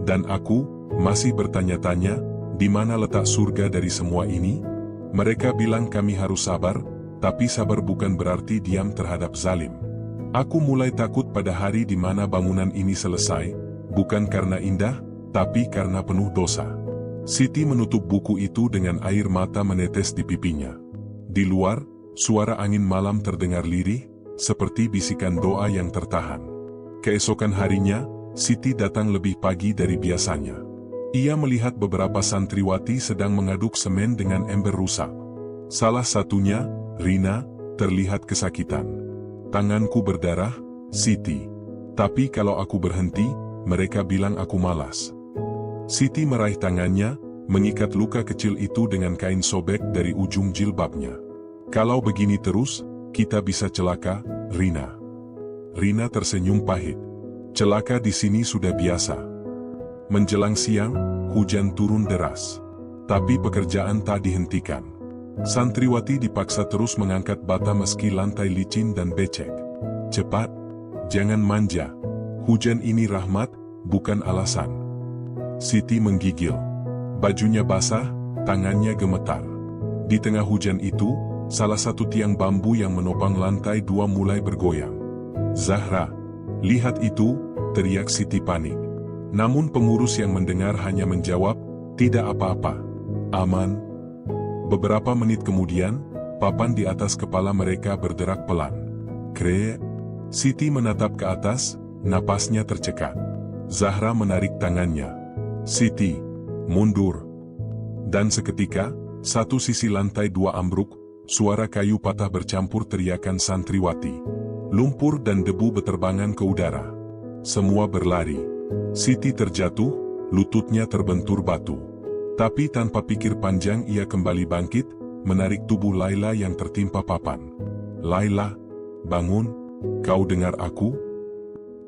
Dan aku masih bertanya-tanya, di mana letak surga dari semua ini? Mereka bilang kami harus sabar, tapi sabar bukan berarti diam terhadap zalim. Aku mulai takut pada hari di mana bangunan ini selesai, bukan karena indah, tapi karena penuh dosa. Siti menutup buku itu dengan air mata menetes di pipinya. Di luar, suara angin malam terdengar lirih, seperti bisikan doa yang tertahan. Keesokan harinya, Siti datang lebih pagi dari biasanya. Ia melihat beberapa santriwati sedang mengaduk semen dengan ember rusak. Salah satunya, Rina, terlihat kesakitan. Tanganku berdarah, Siti. Tapi kalau aku berhenti, mereka bilang aku malas. Siti meraih tangannya, mengikat luka kecil itu dengan kain sobek dari ujung jilbabnya. Kalau begini terus, kita bisa celaka, Rina. Rina tersenyum pahit. Celaka di sini sudah biasa. Menjelang siang, hujan turun deras. Tapi pekerjaan tak dihentikan. Santriwati dipaksa terus mengangkat bata meski lantai licin dan becek. Cepat, jangan manja. Hujan ini rahmat, bukan alasan. Siti menggigil. Bajunya basah, tangannya gemetar. Di tengah hujan itu, salah satu tiang bambu yang menopang lantai 2 mulai bergoyang. Zahra, lihat itu, teriak Siti panik. Namun pengurus yang mendengar hanya menjawab, tidak apa-apa. Aman. Beberapa menit kemudian, papan di atas kepala mereka berderak pelan. Krek. Siti menatap ke atas, napasnya tercekat. Zahra menarik tangannya. Siti, mundur. Dan seketika, satu sisi lantai 2 ambruk, suara kayu patah bercampur teriakan santriwati. Lumpur dan debu beterbangan ke udara. Semua berlari. Siti terjatuh, lututnya terbentur batu. Tapi tanpa pikir panjang ia kembali bangkit, menarik tubuh Laila yang tertimpa papan. Laila, bangun, kau dengar aku?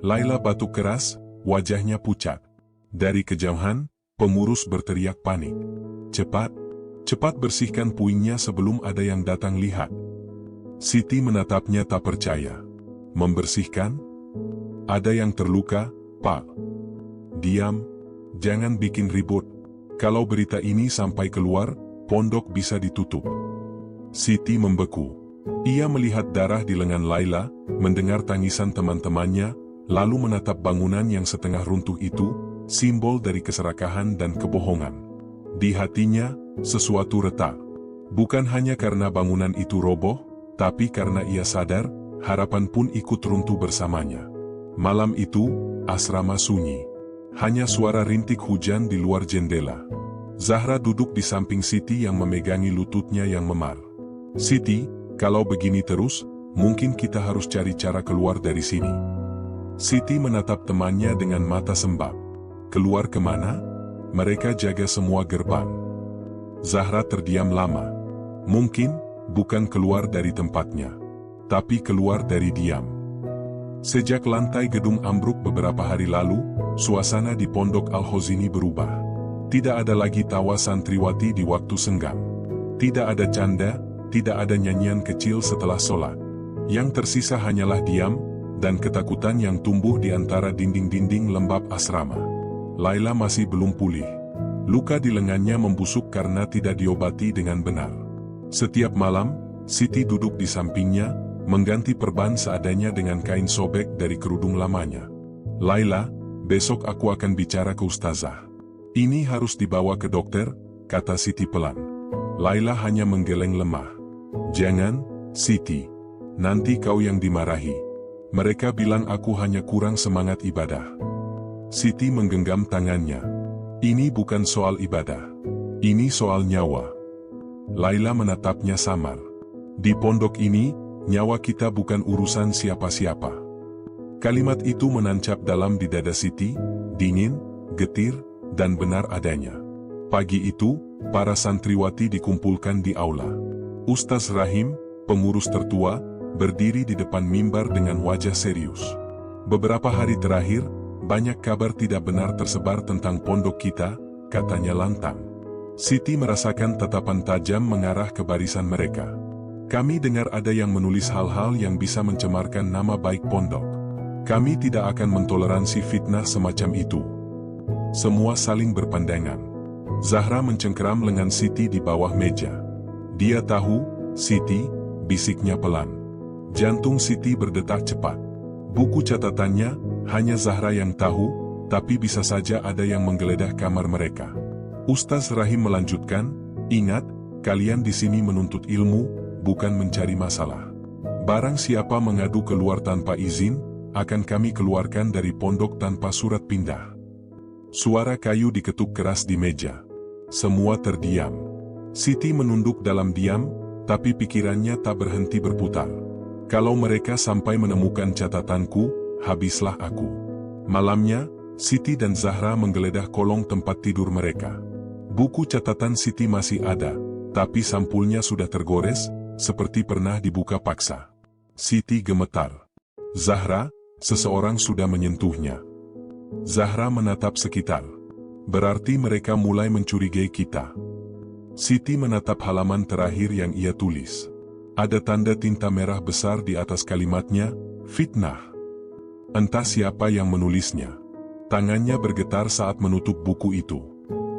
Laila batuk keras, wajahnya pucat. Dari kejauhan, pengurus berteriak panik. Cepat, cepat bersihkan puingnya sebelum ada yang datang lihat. Siti menatapnya tak percaya. Membersihkan? Ada yang terluka, Pak. Diam, jangan bikin ribut. Kalau berita ini sampai keluar, pondok bisa ditutup. Siti membeku. Ia melihat darah di lengan Laila, mendengar tangisan teman-temannya, lalu menatap bangunan yang setengah runtuh itu, simbol dari keserakahan dan kebohongan. Di hatinya, sesuatu retak. Bukan hanya karena bangunan itu roboh, tapi karena ia sadar, harapan pun ikut runtuh bersamanya. Malam itu, asrama sunyi. Hanya suara rintik hujan di luar jendela. Zahra duduk di samping Siti yang memegangi lututnya yang memar. Siti, kalau begini terus, mungkin kita harus cari cara keluar dari sini. Siti menatap temannya dengan mata sembab. Keluar kemana? Mereka jaga semua gerbang. Zahra terdiam lama. Mungkin, bukan keluar dari tempatnya, tapi keluar dari diam. Sejak lantai gedung ambruk beberapa hari lalu, suasana di Pondok Al-Khozini berubah. Tidak ada lagi tawa santriwati di waktu senggang. Tidak ada canda, tidak ada nyanyian kecil setelah sholat. Yang tersisa hanyalah diam, dan ketakutan yang tumbuh di antara dinding-dinding lembab asrama. Laila masih belum pulih. Luka di lengannya membusuk karena tidak diobati dengan benar. Setiap malam, Siti duduk di sampingnya, mengganti perban seadanya dengan kain sobek dari kerudung lamanya. Laila, besok aku akan bicara ke ustazah. Ini harus dibawa ke dokter, kata Siti pelan. Laila hanya menggeleng lemah. Jangan, Siti. Nanti kau yang dimarahi. Mereka bilang aku hanya kurang semangat ibadah. Siti menggenggam tangannya. Ini bukan soal ibadah. Ini soal nyawa. Laila menatapnya samar. Di pondok ini, nyawa kita bukan urusan siapa-siapa. Kalimat itu menancap dalam di dada Siti, dingin, getir, dan benar adanya. Pagi itu, para santriwati dikumpulkan di aula. Ustaz Rahim, pengurus tertua, berdiri di depan mimbar dengan wajah serius. Beberapa hari terakhir, banyak kabar tidak benar tersebar tentang pondok kita, katanya lantang. Siti merasakan tatapan tajam mengarah ke barisan mereka. Kami dengar ada yang menulis hal-hal yang bisa mencemarkan nama baik pondok. Kami tidak akan mentoleransi fitnah semacam itu. Semua saling berpandangan. Zahra mencengkeram lengan Siti di bawah meja. Dia tahu, Siti, bisiknya pelan. Jantung Siti berdetak cepat. Buku catatannya, hanya Zahra yang tahu, tapi bisa saja ada yang menggeledah kamar mereka. Ustaz Rahim melanjutkan, ingat, kalian di sini menuntut ilmu, bukan mencari masalah. Barang siapa mengadu keluar tanpa izin, akan kami keluarkan dari pondok tanpa surat pindah. Suara kayu diketuk keras di meja. Semua terdiam. Siti menunduk dalam diam, tapi pikirannya tak berhenti berputar. Kalau mereka sampai menemukan catatanku, habislah aku. Malamnya, Siti dan Zahra menggeledah kolong tempat tidur mereka. Buku catatan Siti masih ada, tapi sampulnya sudah tergores, seperti pernah dibuka paksa. Siti gemetar. Zahra, seseorang sudah menyentuhnya. Zahra menatap sekitar. Berarti mereka mulai mencurigai kita. Siti menatap halaman terakhir yang ia tulis. Ada tanda tinta merah besar di atas kalimatnya, fitnah. Entah siapa yang menulisnya. Tangannya bergetar saat menutup buku itu.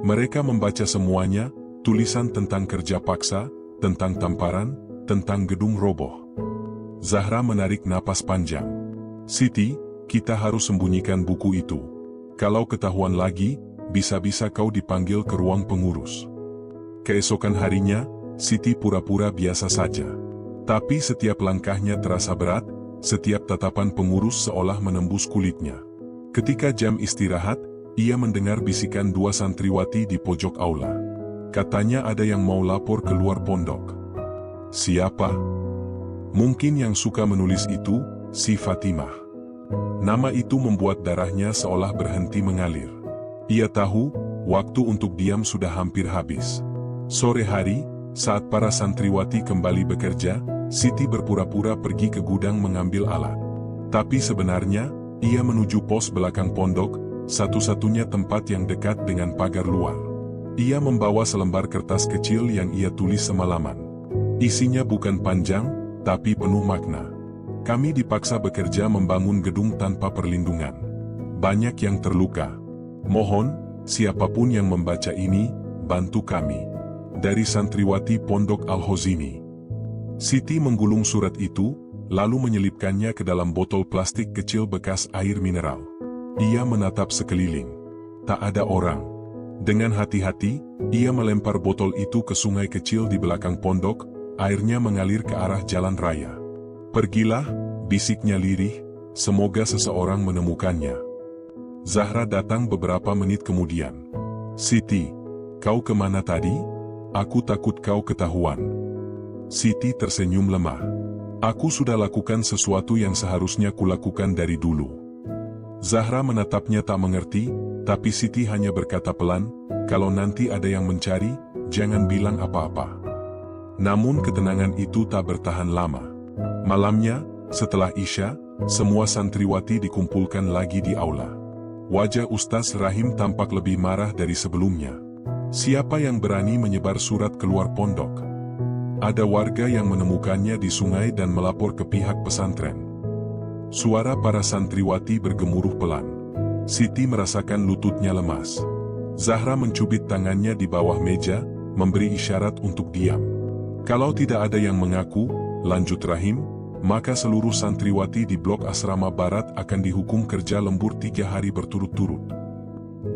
Mereka membaca semuanya, tulisan tentang kerja paksa, tentang tamparan, tentang gedung roboh. Zahra menarik napas panjang. Siti, kita harus sembunyikan buku itu. Kalau ketahuan lagi, bisa-bisa kau dipanggil ke ruang pengurus. Keesokan harinya, Siti pura-pura biasa saja. Tapi setiap langkahnya terasa berat, setiap tatapan pengurus seolah menembus kulitnya. Ketika jam istirahat, ia mendengar bisikan dua santriwati di pojok aula. Katanya ada yang mau lapor keluar pondok. Siapa? Mungkin yang suka menulis itu, si Fatimah. Nama itu membuat darahnya seolah berhenti mengalir. Ia tahu, waktu untuk diam sudah hampir habis. Sore hari, saat para santriwati kembali bekerja, Siti berpura-pura pergi ke gudang mengambil alat. Tapi sebenarnya, ia menuju pos belakang pondok, satu-satunya tempat yang dekat dengan pagar luar. Ia membawa selembar kertas kecil yang ia tulis semalaman. Isinya bukan panjang, tapi penuh makna. Kami dipaksa bekerja membangun gedung tanpa perlindungan. Banyak yang terluka. Mohon, siapapun yang membaca ini, bantu kami. Dari santriwati Pondok Al-Hozini. Siti menggulung surat itu, lalu menyelipkannya ke dalam botol plastik kecil bekas air mineral. Ia menatap sekeliling. Tak ada orang. Dengan hati-hati, ia melempar botol itu ke sungai kecil di belakang pondok. Airnya mengalir ke arah jalan raya. Pergilah, bisiknya lirih, semoga seseorang menemukannya. Zahra datang beberapa menit kemudian. Siti, kau kemana tadi? Aku takut kau ketahuan. Siti tersenyum lemah. Aku sudah lakukan sesuatu yang seharusnya kulakukan dari dulu. Zahra menatapnya tak mengerti, tapi Siti hanya berkata pelan, kalau nanti ada yang mencari, jangan bilang apa-apa. Namun ketenangan itu tak bertahan lama. Malamnya, setelah Isya, semua santriwati dikumpulkan lagi di aula. Wajah Ustaz Rahim tampak lebih marah dari sebelumnya. Siapa yang berani menyebar surat keluar pondok? Ada warga yang menemukannya di sungai dan melapor ke pihak pesantren. Suara para santriwati bergemuruh pelan. Siti merasakan lututnya lemas. Zahra mencubit tangannya di bawah meja, memberi isyarat untuk diam. Kalau tidak ada yang mengaku, lanjut Rahim, maka seluruh santriwati di blok asrama barat akan dihukum kerja lembur 3 hari berturut-turut.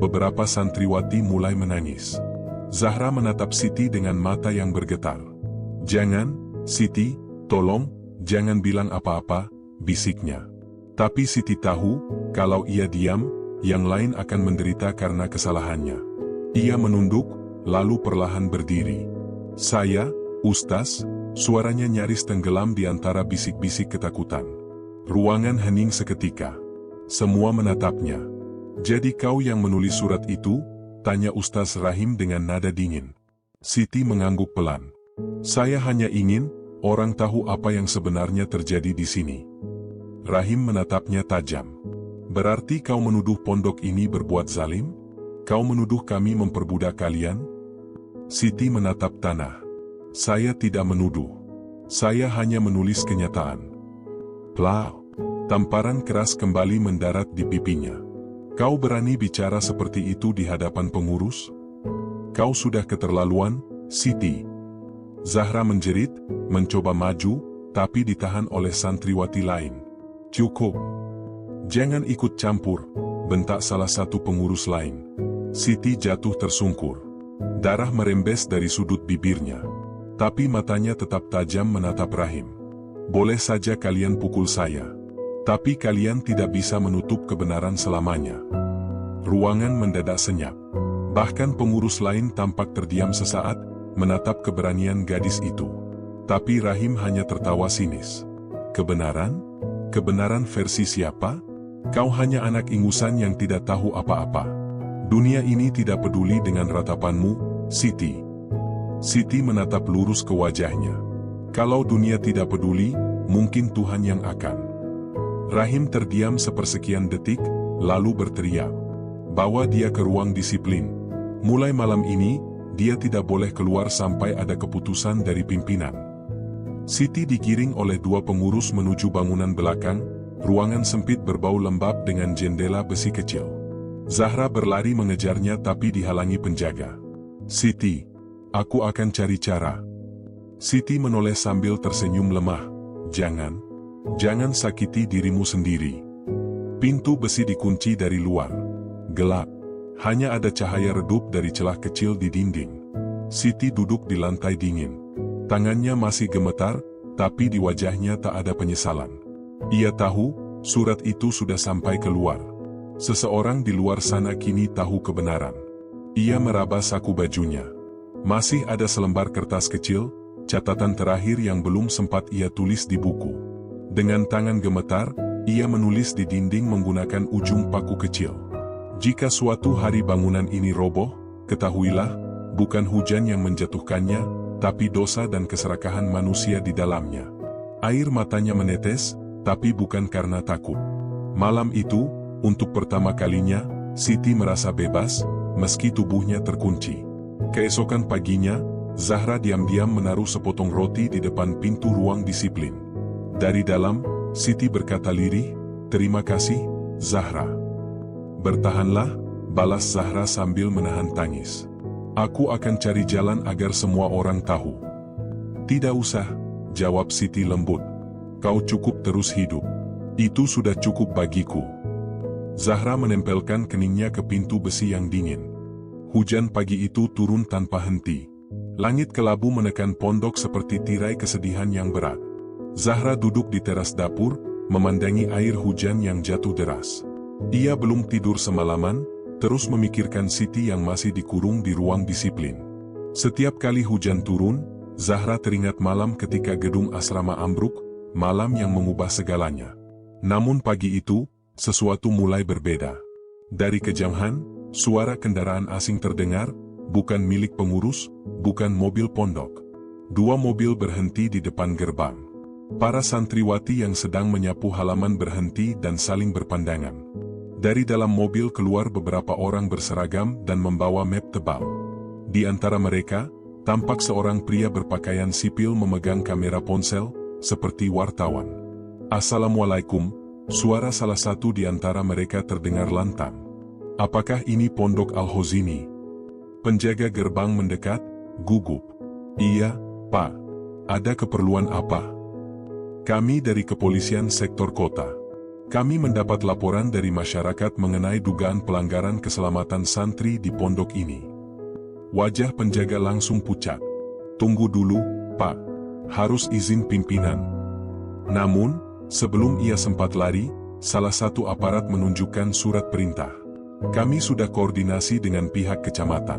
Beberapa santriwati mulai menangis. Zahra menatap Siti dengan mata yang bergetar. Jangan, Siti, tolong, jangan bilang apa-apa, bisiknya. Tapi Siti tahu, kalau ia diam, yang lain akan menderita karena kesalahannya. Ia menunduk, lalu perlahan berdiri. Saya, Ustaz, suaranya nyaris tenggelam di antara bisik-bisik ketakutan. Ruangan hening seketika. Semua menatapnya. Jadi kau yang menulis surat itu? Tanya Ustaz Rahim dengan nada dingin. Siti mengangguk pelan. Saya hanya ingin, orang tahu apa yang sebenarnya terjadi di sini. Rahim menatapnya tajam. Berarti kau menuduh pondok ini berbuat zalim? Kau menuduh kami memperbudak kalian? Siti menatap tanah. Saya tidak menuduh. Saya hanya menulis kenyataan. Plau. Tamparan keras kembali mendarat di pipinya. Kau berani bicara seperti itu di hadapan pengurus? Kau sudah keterlaluan, Siti. Zahra menjerit, mencoba maju, tapi ditahan oleh santriwati lain. Cukup. Jangan ikut campur, bentak salah satu pengurus lain. Siti jatuh tersungkur. Darah merembes dari sudut bibirnya. Tapi matanya tetap tajam menatap Rahim. Boleh saja kalian pukul saya. Tapi kalian tidak bisa menutup kebenaran selamanya. Ruangan mendadak senyap. Bahkan pengurus lain tampak terdiam sesaat, menatap keberanian gadis itu. Tapi Rahim hanya tertawa sinis. Kebenaran? Kebenaran versi siapa? Kau hanya anak ingusan yang tidak tahu apa-apa. Dunia ini tidak peduli dengan ratapanmu, Siti. Siti menatap lurus ke wajahnya. Kalau dunia tidak peduli, mungkin Tuhan yang akan. Rahim terdiam sepersekian detik, lalu berteriak. Bawa dia ke ruang disiplin. Mulai malam ini, dia tidak boleh keluar sampai ada keputusan dari pimpinan. Siti digiring oleh dua pengurus menuju bangunan belakang, ruangan sempit berbau lembab dengan jendela besi kecil. Zahra berlari mengejarnya tapi dihalangi penjaga. Siti, aku akan cari cara. Siti menoleh sambil tersenyum lemah. Jangan sakiti dirimu sendiri. Pintu besi dikunci dari luar. Gelap. Hanya ada cahaya redup dari celah kecil di dinding. Siti duduk di lantai dingin. Tangannya masih gemetar, tapi di wajahnya tak ada penyesalan. Ia tahu, surat itu sudah sampai keluar. Seseorang di luar sana kini tahu kebenaran. Ia meraba saku bajunya. Masih ada selembar kertas kecil, catatan terakhir yang belum sempat ia tulis di buku. Dengan tangan gemetar, ia menulis di dinding menggunakan ujung paku kecil. Jika suatu hari bangunan ini roboh, ketahuilah, bukan hujan yang menjatuhkannya, tapi dosa dan keserakahan manusia di dalamnya. Air matanya menetes, tapi bukan karena takut. Malam itu, untuk pertama kalinya, Siti merasa bebas, meski tubuhnya terkunci. Keesokan paginya, Zahra diam-diam menaruh sepotong roti di depan pintu ruang disiplin. Dari dalam, Siti berkata lirih, "Terima kasih, Zahra." "Bertahanlah," balas Zahra sambil menahan tangis. "Aku akan cari jalan agar semua orang tahu." "Tidak usah," jawab Siti lembut. "Kau cukup terus hidup. Itu sudah cukup bagiku." Zahra menempelkan keningnya ke pintu besi yang dingin. Hujan pagi itu turun tanpa henti. Langit kelabu menekan pondok seperti tirai kesedihan yang berat. Zahra duduk di teras dapur, memandangi air hujan yang jatuh deras. Ia belum tidur semalaman, terus memikirkan Siti yang masih dikurung di ruang disiplin. Setiap kali hujan turun, Zahra teringat malam ketika gedung asrama ambruk, malam yang mengubah segalanya. Namun pagi itu, sesuatu mulai berbeda. Dari kejauhan, suara kendaraan asing terdengar, bukan milik pengurus, bukan mobil pondok. Dua mobil berhenti di depan gerbang. Para santriwati yang sedang menyapu halaman berhenti dan saling berpandangan. Dari dalam mobil keluar beberapa orang berseragam dan membawa map tebal. Di antara mereka, tampak seorang pria berpakaian sipil memegang kamera ponsel, seperti wartawan. "Assalamualaikum," suara salah satu di antara mereka terdengar lantang. "Apakah ini Pondok Al-Hozini?" Penjaga gerbang mendekat, gugup. "Iya, Pak. Ada keperluan apa?" "Kami dari kepolisian sektor kota. Kami mendapat laporan dari masyarakat mengenai dugaan pelanggaran keselamatan santri di pondok ini." Wajah penjaga langsung pucat. "Tunggu dulu, Pak. Harus izin pimpinan." Namun, sebelum ia sempat lari, salah satu aparat menunjukkan surat perintah. "Kami sudah koordinasi dengan pihak kecamatan.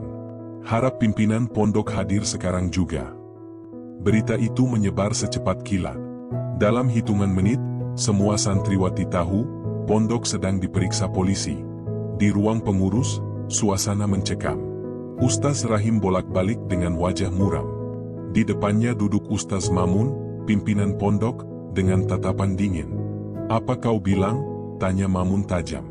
Harap pimpinan pondok hadir sekarang juga." Berita itu menyebar secepat kilat. Dalam hitungan menit, semua santriwati tahu, pondok sedang diperiksa polisi. Di ruang pengurus, suasana mencekam. Ustaz Rahim bolak-balik dengan wajah muram. Di depannya duduk Ustaz Mamun, pimpinan pondok, dengan tatapan dingin. "Apa kau bilang?" tanya Mamun tajam.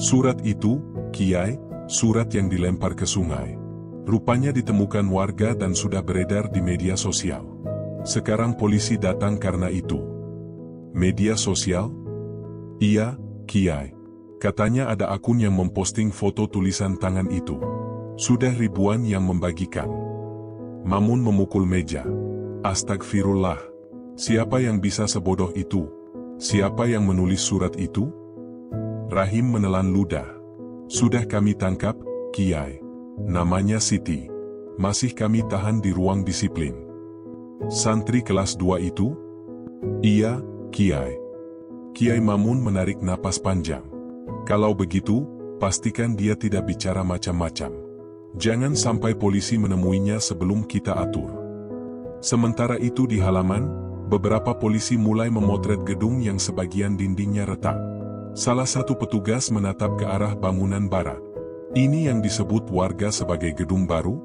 "Surat itu, Kiai, surat yang dilempar ke sungai. Rupanya ditemukan warga dan sudah beredar di media sosial. Sekarang polisi datang karena itu." "Media sosial?" "Iya, Kiai. Katanya ada akun yang memposting foto tulisan tangan itu. Sudah ribuan yang membagikan. Mamun memukul meja. Astagfirullah. Siapa yang bisa sebodoh itu? Siapa yang menulis surat itu? Rahim menelan ludah. Sudah kami tangkap, Kiai. Namanya Siti. Masih kami tahan di ruang disiplin. Santri kelas 2 itu? Iya, Kiai. Kiai Mamun menarik napas panjang. Kalau begitu, pastikan dia tidak bicara macam-macam. Jangan sampai polisi menemuinya sebelum kita atur. Sementara itu di halaman, beberapa polisi mulai memotret gedung yang sebagian dindingnya retak. Salah satu petugas menatap ke arah bangunan barat. Ini yang disebut warga sebagai gedung baru?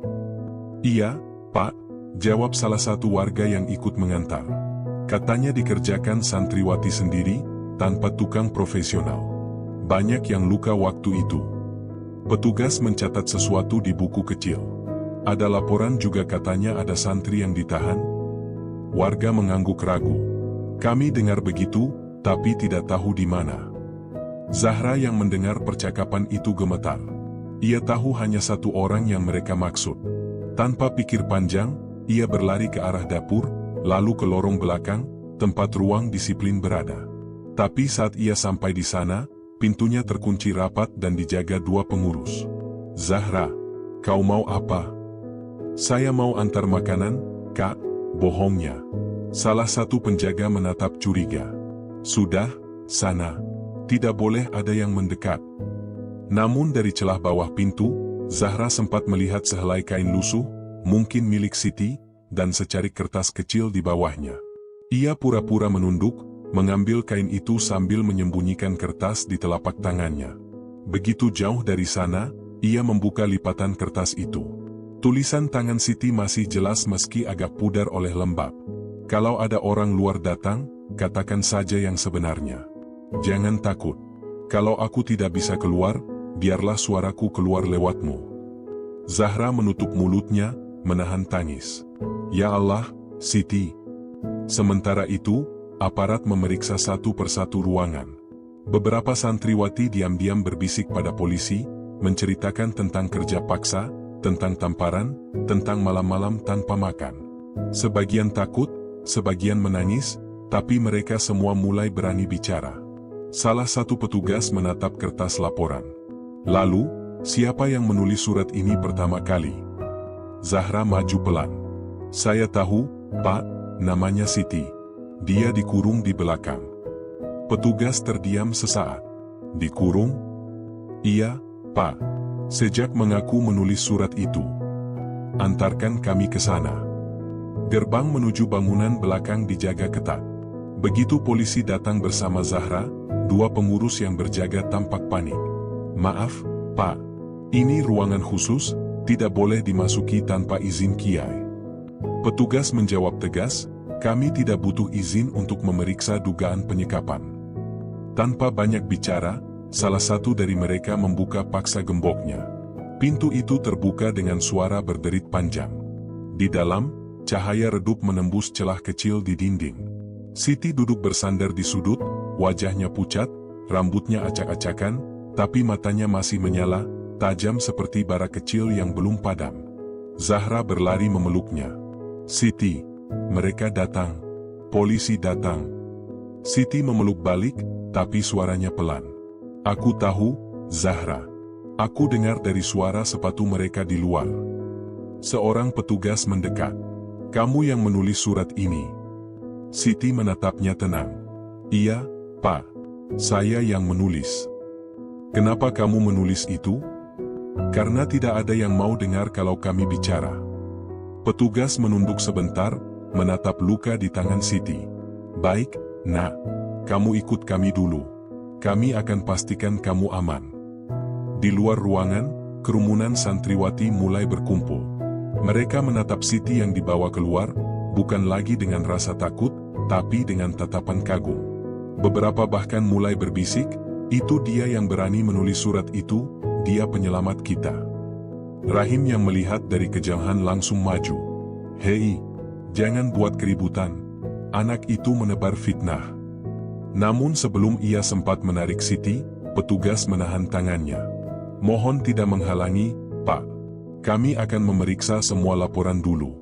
Iya, Pak, jawab salah satu warga yang ikut mengantar. Katanya dikerjakan santriwati sendiri, tanpa tukang profesional. Banyak yang luka waktu itu. Petugas mencatat sesuatu di buku kecil. Ada laporan juga katanya ada santri yang ditahan. Warga mengangguk ragu. Kami dengar begitu, tapi tidak tahu di mana. Zahra yang mendengar percakapan itu gemetar. Ia tahu hanya satu orang yang mereka maksud. Tanpa pikir panjang, ia berlari ke arah dapur, lalu ke lorong belakang, tempat ruang disiplin berada. Tapi saat ia sampai di sana, pintunya terkunci rapat dan dijaga 2 pengurus. Zahra, kau mau apa? Saya mau antar makanan, Kak. Bohongnya. Salah satu penjaga menatap curiga. Sudah, sana. Tidak boleh ada yang mendekat. Namun dari celah bawah pintu, Zahra sempat melihat sehelai kain lusuh, mungkin milik Siti, dan secarik kertas kecil di bawahnya. Ia pura-pura menunduk, mengambil kain itu sambil menyembunyikan kertas di telapak tangannya. Begitu jauh dari sana, ia membuka lipatan kertas itu. Tulisan tangan Siti masih jelas meski agak pudar oleh lembab. Kalau ada orang luar datang, katakan saja yang sebenarnya. Jangan takut. Kalau aku tidak bisa keluar, biarlah suaraku keluar lewatmu. Zahra menutup mulutnya, menahan tangis. Ya Allah, Siti. Sementara itu, aparat memeriksa satu persatu ruangan. Beberapa santriwati diam-diam berbisik pada polisi, menceritakan tentang kerja paksa, tentang tamparan, tentang malam-malam tanpa makan. Sebagian takut, sebagian menangis, tapi mereka semua mulai berani bicara. Salah satu petugas menatap kertas laporan. Lalu, siapa yang menulis surat ini pertama kali? Zahra maju pelan. Saya tahu, Pak, namanya Siti. Dia dikurung di belakang. Petugas terdiam sesaat. Dikurung? Iya, Pak. Sejak mengaku menulis surat itu. Antarkan kami ke sana. Gerbang menuju bangunan belakang dijaga ketat. Begitu polisi datang bersama Zahra, 2 pengurus yang berjaga tampak panik. Maaf, Pak. Ini ruangan khusus, tidak boleh dimasuki tanpa izin Kiai. Petugas menjawab tegas, kami tidak butuh izin untuk memeriksa dugaan penyekapan. Tanpa banyak bicara, salah satu dari mereka membuka paksa gemboknya. Pintu itu terbuka dengan suara berderit panjang. Di dalam, cahaya redup menembus celah kecil di dinding. Siti duduk bersandar di sudut, wajahnya pucat, rambutnya acak-acakan, tapi matanya masih menyala, tajam seperti bara kecil yang belum padam. Zahra berlari memeluknya. Siti. Mereka datang. Polisi datang. Siti memeluk balik, tapi suaranya pelan. Aku tahu, Zahra. Aku dengar dari suara sepatu mereka di luar. Seorang petugas mendekat. Kamu yang menulis surat ini. Siti menatapnya tenang. Iya, Pak. Saya yang menulis. Kenapa kamu menulis itu? Karena tidak ada yang mau dengar kalau kami bicara. Petugas menunduk sebentar, menatap luka di tangan Siti. Baik, Nak. Kamu ikut kami dulu. Kami akan pastikan kamu aman. Di luar ruangan, kerumunan santriwati mulai berkumpul. Mereka menatap Siti yang dibawa keluar, bukan lagi dengan rasa takut, tapi dengan tatapan kagum. Beberapa bahkan mulai berbisik, itu dia yang berani menulis surat itu, dia penyelamat kita. Rahim yang melihat dari kejauhan langsung maju. Hei, jangan buat keributan. Anak itu menebar fitnah. Namun sebelum ia sempat menarik Siti, petugas menahan tangannya. Mohon tidak menghalangi, Pak. Kami akan memeriksa semua laporan dulu.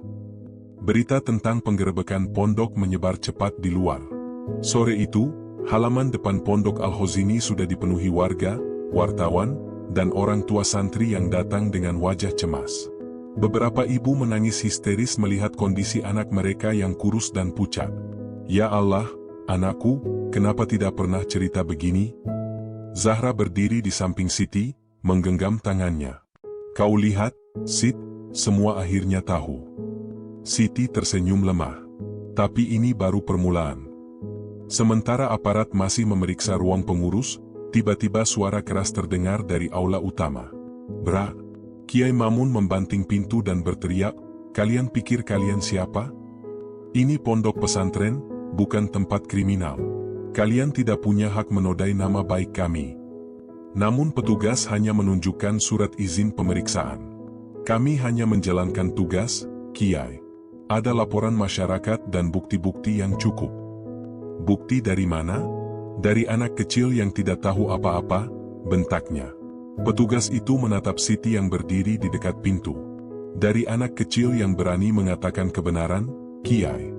Berita tentang penggerebekan pondok menyebar cepat di luar. Sore itu, halaman depan pondok Al-Khozini sudah dipenuhi warga, wartawan, dan orang tua santri yang datang dengan wajah cemas. Beberapa ibu menangis histeris melihat kondisi anak mereka yang kurus dan pucat. Ya Allah, anakku, kenapa tidak pernah cerita begini? Zahra berdiri di samping Siti, menggenggam tangannya. Kau lihat, Sit, semua akhirnya tahu. Siti tersenyum lemah. Tapi ini baru permulaan. Sementara aparat masih memeriksa ruang pengurus, tiba-tiba suara keras terdengar dari aula utama. Bra, Kiai Mamun membanting pintu dan berteriak, kalian pikir kalian siapa? Ini pondok pesantren, bukan tempat kriminal. Kalian tidak punya hak menodai nama baik kami. Namun petugas hanya menunjukkan surat izin pemeriksaan. Kami hanya menjalankan tugas, Kiai. Ada laporan masyarakat dan bukti-bukti yang cukup. Bukti dari mana? Dari anak kecil yang tidak tahu apa-apa, bentaknya. Petugas itu menatap Siti yang berdiri di dekat pintu. Dari anak kecil yang berani mengatakan kebenaran, Kiai.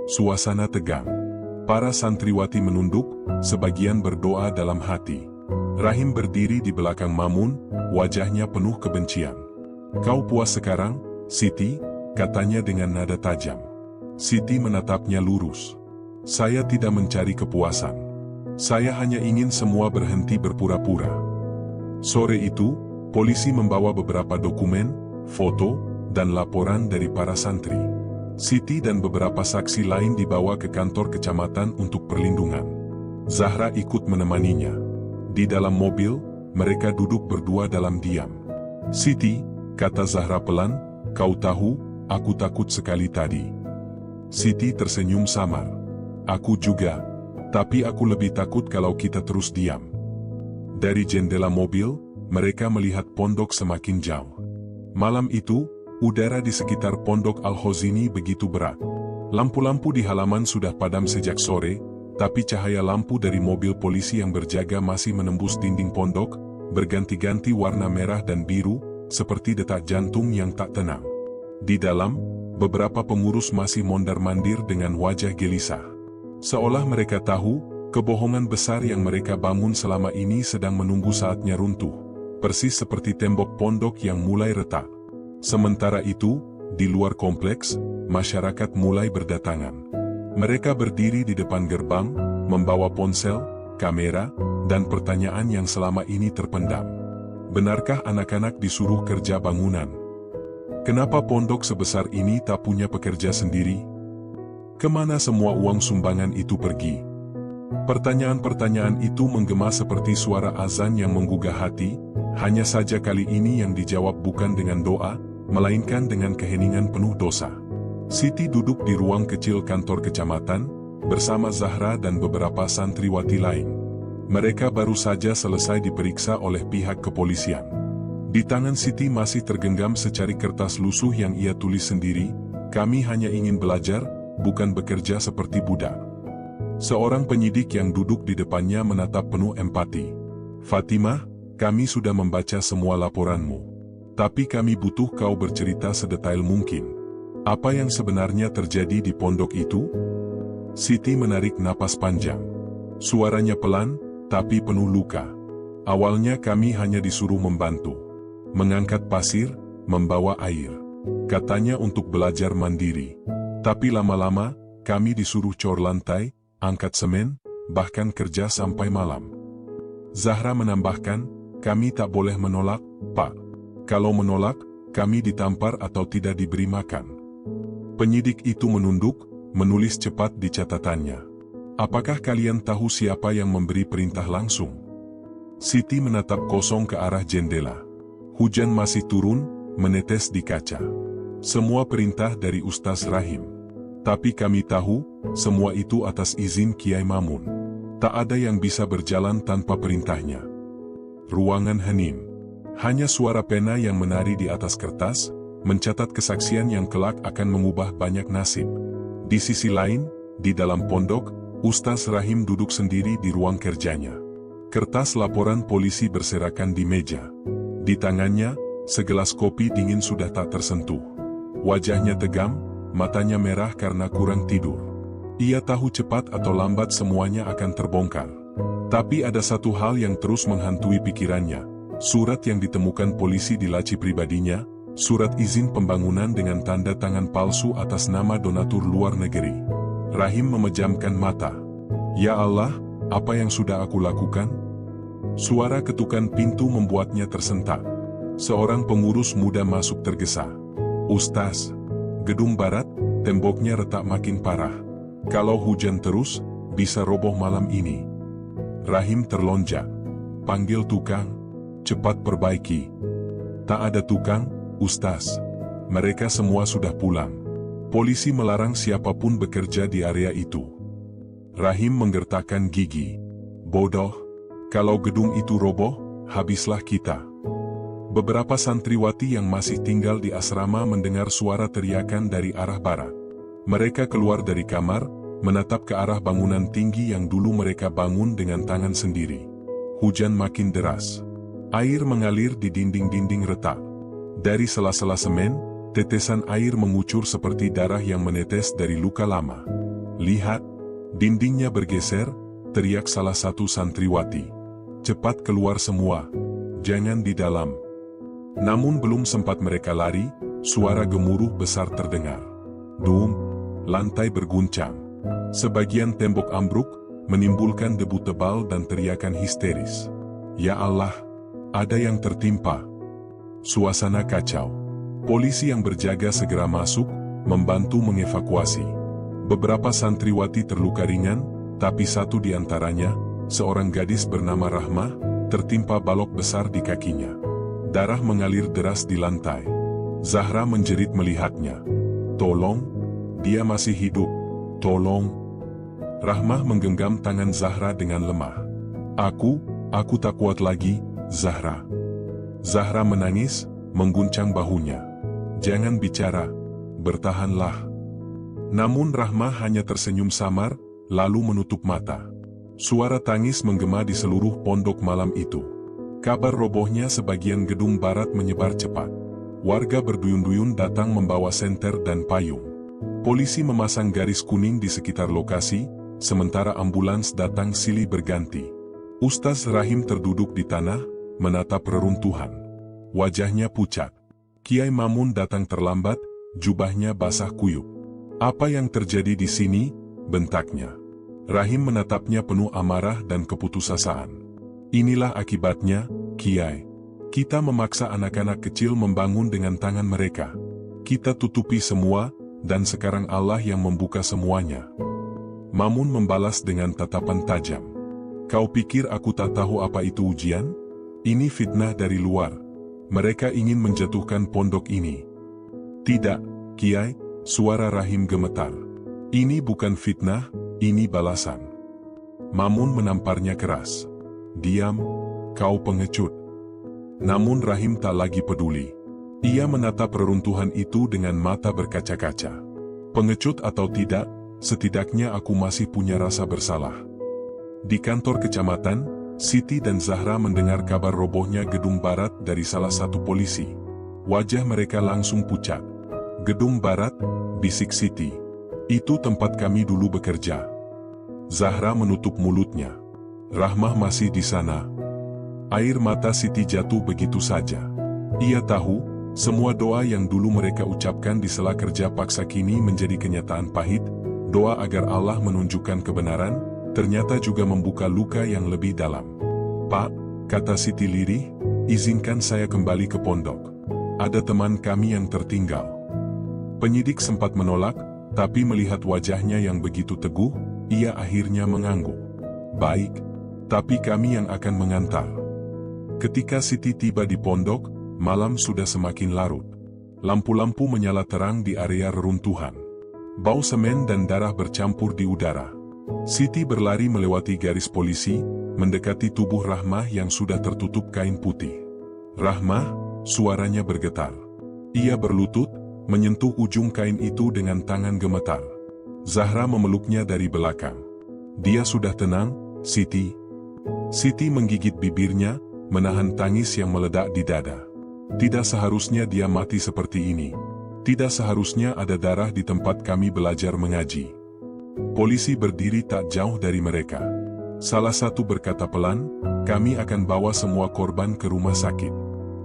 Suasana tegang. Para santriwati menunduk, sebagian berdoa dalam hati. Rahim berdiri di belakang Mamun, wajahnya penuh kebencian. Kau puas sekarang, Siti? Katanya dengan nada tajam. Siti menatapnya lurus. Saya tidak mencari kepuasan. Saya hanya ingin semua berhenti berpura-pura. Sore itu, polisi membawa beberapa dokumen, foto, dan laporan dari para santri. Siti dan beberapa saksi lain dibawa ke kantor kecamatan untuk perlindungan. Zahra ikut menemaninya. Di dalam mobil, mereka duduk berdua dalam diam. Siti, kata Zahra pelan, kau tahu, aku takut sekali tadi. Siti tersenyum samar. Aku juga, tapi aku lebih takut kalau kita terus diam. Dari jendela mobil, mereka melihat pondok semakin jauh. Malam itu, udara di sekitar pondok Al-Khozini begitu berat. Lampu-lampu di halaman sudah padam sejak sore, tapi cahaya lampu dari mobil polisi yang berjaga masih menembus dinding pondok, berganti-ganti warna merah dan biru, seperti detak jantung yang tak tenang. Di dalam, beberapa pengurus masih mondar-mandir dengan wajah gelisah. Seolah mereka tahu, kebohongan besar yang mereka bangun selama ini sedang menunggu saatnya runtuh, persis seperti tembok pondok yang mulai retak. Sementara itu, di luar kompleks, masyarakat mulai berdatangan. Mereka berdiri di depan gerbang, membawa ponsel, kamera, dan pertanyaan yang selama ini terpendam. Benarkah anak-anak disuruh kerja bangunan? Kenapa pondok sebesar ini tak punya pekerja sendiri? Kemana semua uang sumbangan itu pergi? Pertanyaan-pertanyaan itu menggema seperti suara azan yang menggugah hati, hanya saja kali ini yang dijawab bukan dengan doa, melainkan dengan keheningan penuh dosa. Siti duduk di ruang kecil kantor kecamatan, bersama Zahra dan beberapa santriwati lain. Mereka baru saja selesai diperiksa oleh pihak kepolisian. Di tangan Siti masih tergenggam secari kertas lusuh yang ia tulis sendiri, kami hanya ingin belajar, bukan bekerja seperti budak. Seorang penyidik yang duduk di depannya menatap penuh empati. Fatimah, kami sudah membaca semua laporanmu. Tapi kami butuh kau bercerita sedetail mungkin. Apa yang sebenarnya terjadi di pondok itu? Siti menarik napas panjang. Suaranya pelan, tapi penuh luka. Awalnya kami hanya disuruh membantu. Mengangkat pasir, membawa air. Katanya untuk belajar mandiri. Tapi lama-lama, kami disuruh cor lantai, angkat semen, bahkan kerja sampai malam. Zahra menambahkan, kami tak boleh menolak, Pak. Kalau menolak, kami ditampar atau tidak diberi makan. Penyidik itu menunduk, menulis cepat di catatannya. Apakah kalian tahu siapa yang memberi perintah langsung? Siti menatap kosong ke arah jendela. Hujan masih turun, menetes di kaca. Semua perintah dari Ustaz Rahim. Tapi kami tahu, semua itu atas izin Kiai Mamun. Tak ada yang bisa berjalan tanpa perintahnya. Ruangan hening. Hanya suara pena yang menari di atas kertas, mencatat kesaksian yang kelak akan mengubah banyak nasib. Di sisi lain, di dalam pondok, Ustaz Rahim duduk sendiri di ruang kerjanya. Kertas laporan polisi berserakan di meja. Di tangannya, segelas kopi dingin sudah tak tersentuh. Wajahnya tegam, matanya merah karena kurang tidur. Ia tahu cepat atau lambat semuanya akan terbongkar. Tapi ada satu hal yang terus menghantui pikirannya. Surat yang ditemukan polisi di laci pribadinya, surat izin pembangunan dengan tanda tangan palsu atas nama donatur luar negeri. Rahim memejamkan mata. Ya Allah, apa yang sudah aku lakukan? Suara ketukan pintu membuatnya tersentak. Seorang pengurus muda masuk tergesa. Ustaz, gedung barat, temboknya retak makin parah. Kalau hujan terus, bisa roboh malam ini. Rahim terlonjak. Panggil tukang, cepat perbaiki. Tak ada tukang, Ustaz. Mereka semua sudah pulang. Polisi melarang siapapun bekerja di area itu. Rahim menggertakkan gigi. Bodoh. Kalau gedung itu roboh, habislah kita. Beberapa santriwati yang masih tinggal di asrama mendengar suara teriakan dari arah barat. Mereka keluar dari kamar, menatap ke arah bangunan tinggi yang dulu mereka bangun dengan tangan sendiri. Hujan makin deras. Air mengalir di dinding-dinding retak. Dari sela-sela semen, tetesan air mengucur seperti darah yang menetes dari luka lama. Lihat, dindingnya bergeser, teriak salah satu santriwati. Cepat keluar semua, jangan di dalam. Namun belum sempat mereka lari, suara gemuruh besar terdengar. Dum, lantai berguncang. Sebagian tembok ambruk, menimbulkan debu tebal dan teriakan histeris. Ya Allah, ada yang tertimpa. Suasana kacau. Polisi yang berjaga segera masuk, membantu mengevakuasi. Beberapa santriwati terluka ringan, tapi satu di antaranya, seorang gadis bernama Rahmah, tertimpa balok besar di kakinya. Darah mengalir deras di lantai. Zahra menjerit melihatnya. Tolong, dia masih hidup. Tolong. Rahmah menggenggam tangan Zahra dengan lemah. Aku tak kuat lagi, Zahra. Zahra menangis, mengguncang bahunya. Jangan bicara, bertahanlah. Namun Rahmah hanya tersenyum samar, lalu menutup mata. Suara tangis menggema di seluruh pondok malam itu. Kabar robohnya sebagian gedung barat menyebar cepat. Warga berduyun-duyun datang membawa senter dan payung. Polisi memasang garis kuning di sekitar lokasi, sementara ambulans datang silih berganti. Ustaz Rahim terduduk di tanah, menatap reruntuhan. Wajahnya pucat. Kiai Mamun datang terlambat, jubahnya basah kuyup. Apa yang terjadi di sini? Bentaknya. Rahim menatapnya penuh amarah dan keputusasaan. Inilah akibatnya, Kiai. Kita memaksa anak-anak kecil membangun dengan tangan mereka. Kita tutupi semua, dan sekarang Allah yang membuka semuanya. Mamun membalas dengan tatapan tajam. Kau pikir aku tak tahu apa itu ujian? Ini fitnah dari luar. Mereka ingin menjatuhkan pondok ini. Tidak, Kiai, suara Rahim gemetar. Ini bukan fitnah, ini balasan. Mamun menamparnya keras. Diam, kau pengecut. Namun Rahim tak lagi peduli. Ia menatap reruntuhan itu dengan mata berkaca-kaca. Pengecut atau tidak, setidaknya aku masih punya rasa bersalah. Di kantor kecamatan, Siti dan Zahra mendengar kabar robohnya gedung barat dari salah satu polisi. Wajah mereka langsung pucat. Gedung barat, bisik Siti. Itu tempat kami dulu bekerja. Zahra menutup mulutnya. Rahmah masih di sana. Air mata Siti jatuh begitu saja. Ia tahu, semua doa yang dulu mereka ucapkan di sela kerja paksa kini menjadi kenyataan pahit. Doa agar Allah menunjukkan kebenaran, ternyata juga membuka luka yang lebih dalam. Pak, kata Siti lirih, izinkan saya kembali ke pondok. Ada teman kami yang tertinggal. Penyidik sempat menolak, tapi melihat wajahnya yang begitu teguh, ia akhirnya mengangguk. Baik, tapi kami yang akan mengantar. Ketika Siti tiba di pondok, malam sudah semakin larut. Lampu-lampu menyala terang di area reruntuhan. Bau semen dan darah bercampur di udara. Siti berlari melewati garis polisi, mendekati tubuh Rahmah yang sudah tertutup kain putih. Rahmah, suaranya bergetar. Ia berlutut, menyentuh ujung kain itu dengan tangan gemetar. Zahra memeluknya dari belakang. Dia sudah tenang, Siti. Siti menggigit bibirnya, menahan tangis yang meledak di dada. Tidak seharusnya dia mati seperti ini. Tidak seharusnya ada darah di tempat kami belajar mengaji. Polisi berdiri tak jauh dari mereka. Salah satu berkata pelan, kami akan bawa semua korban ke rumah sakit.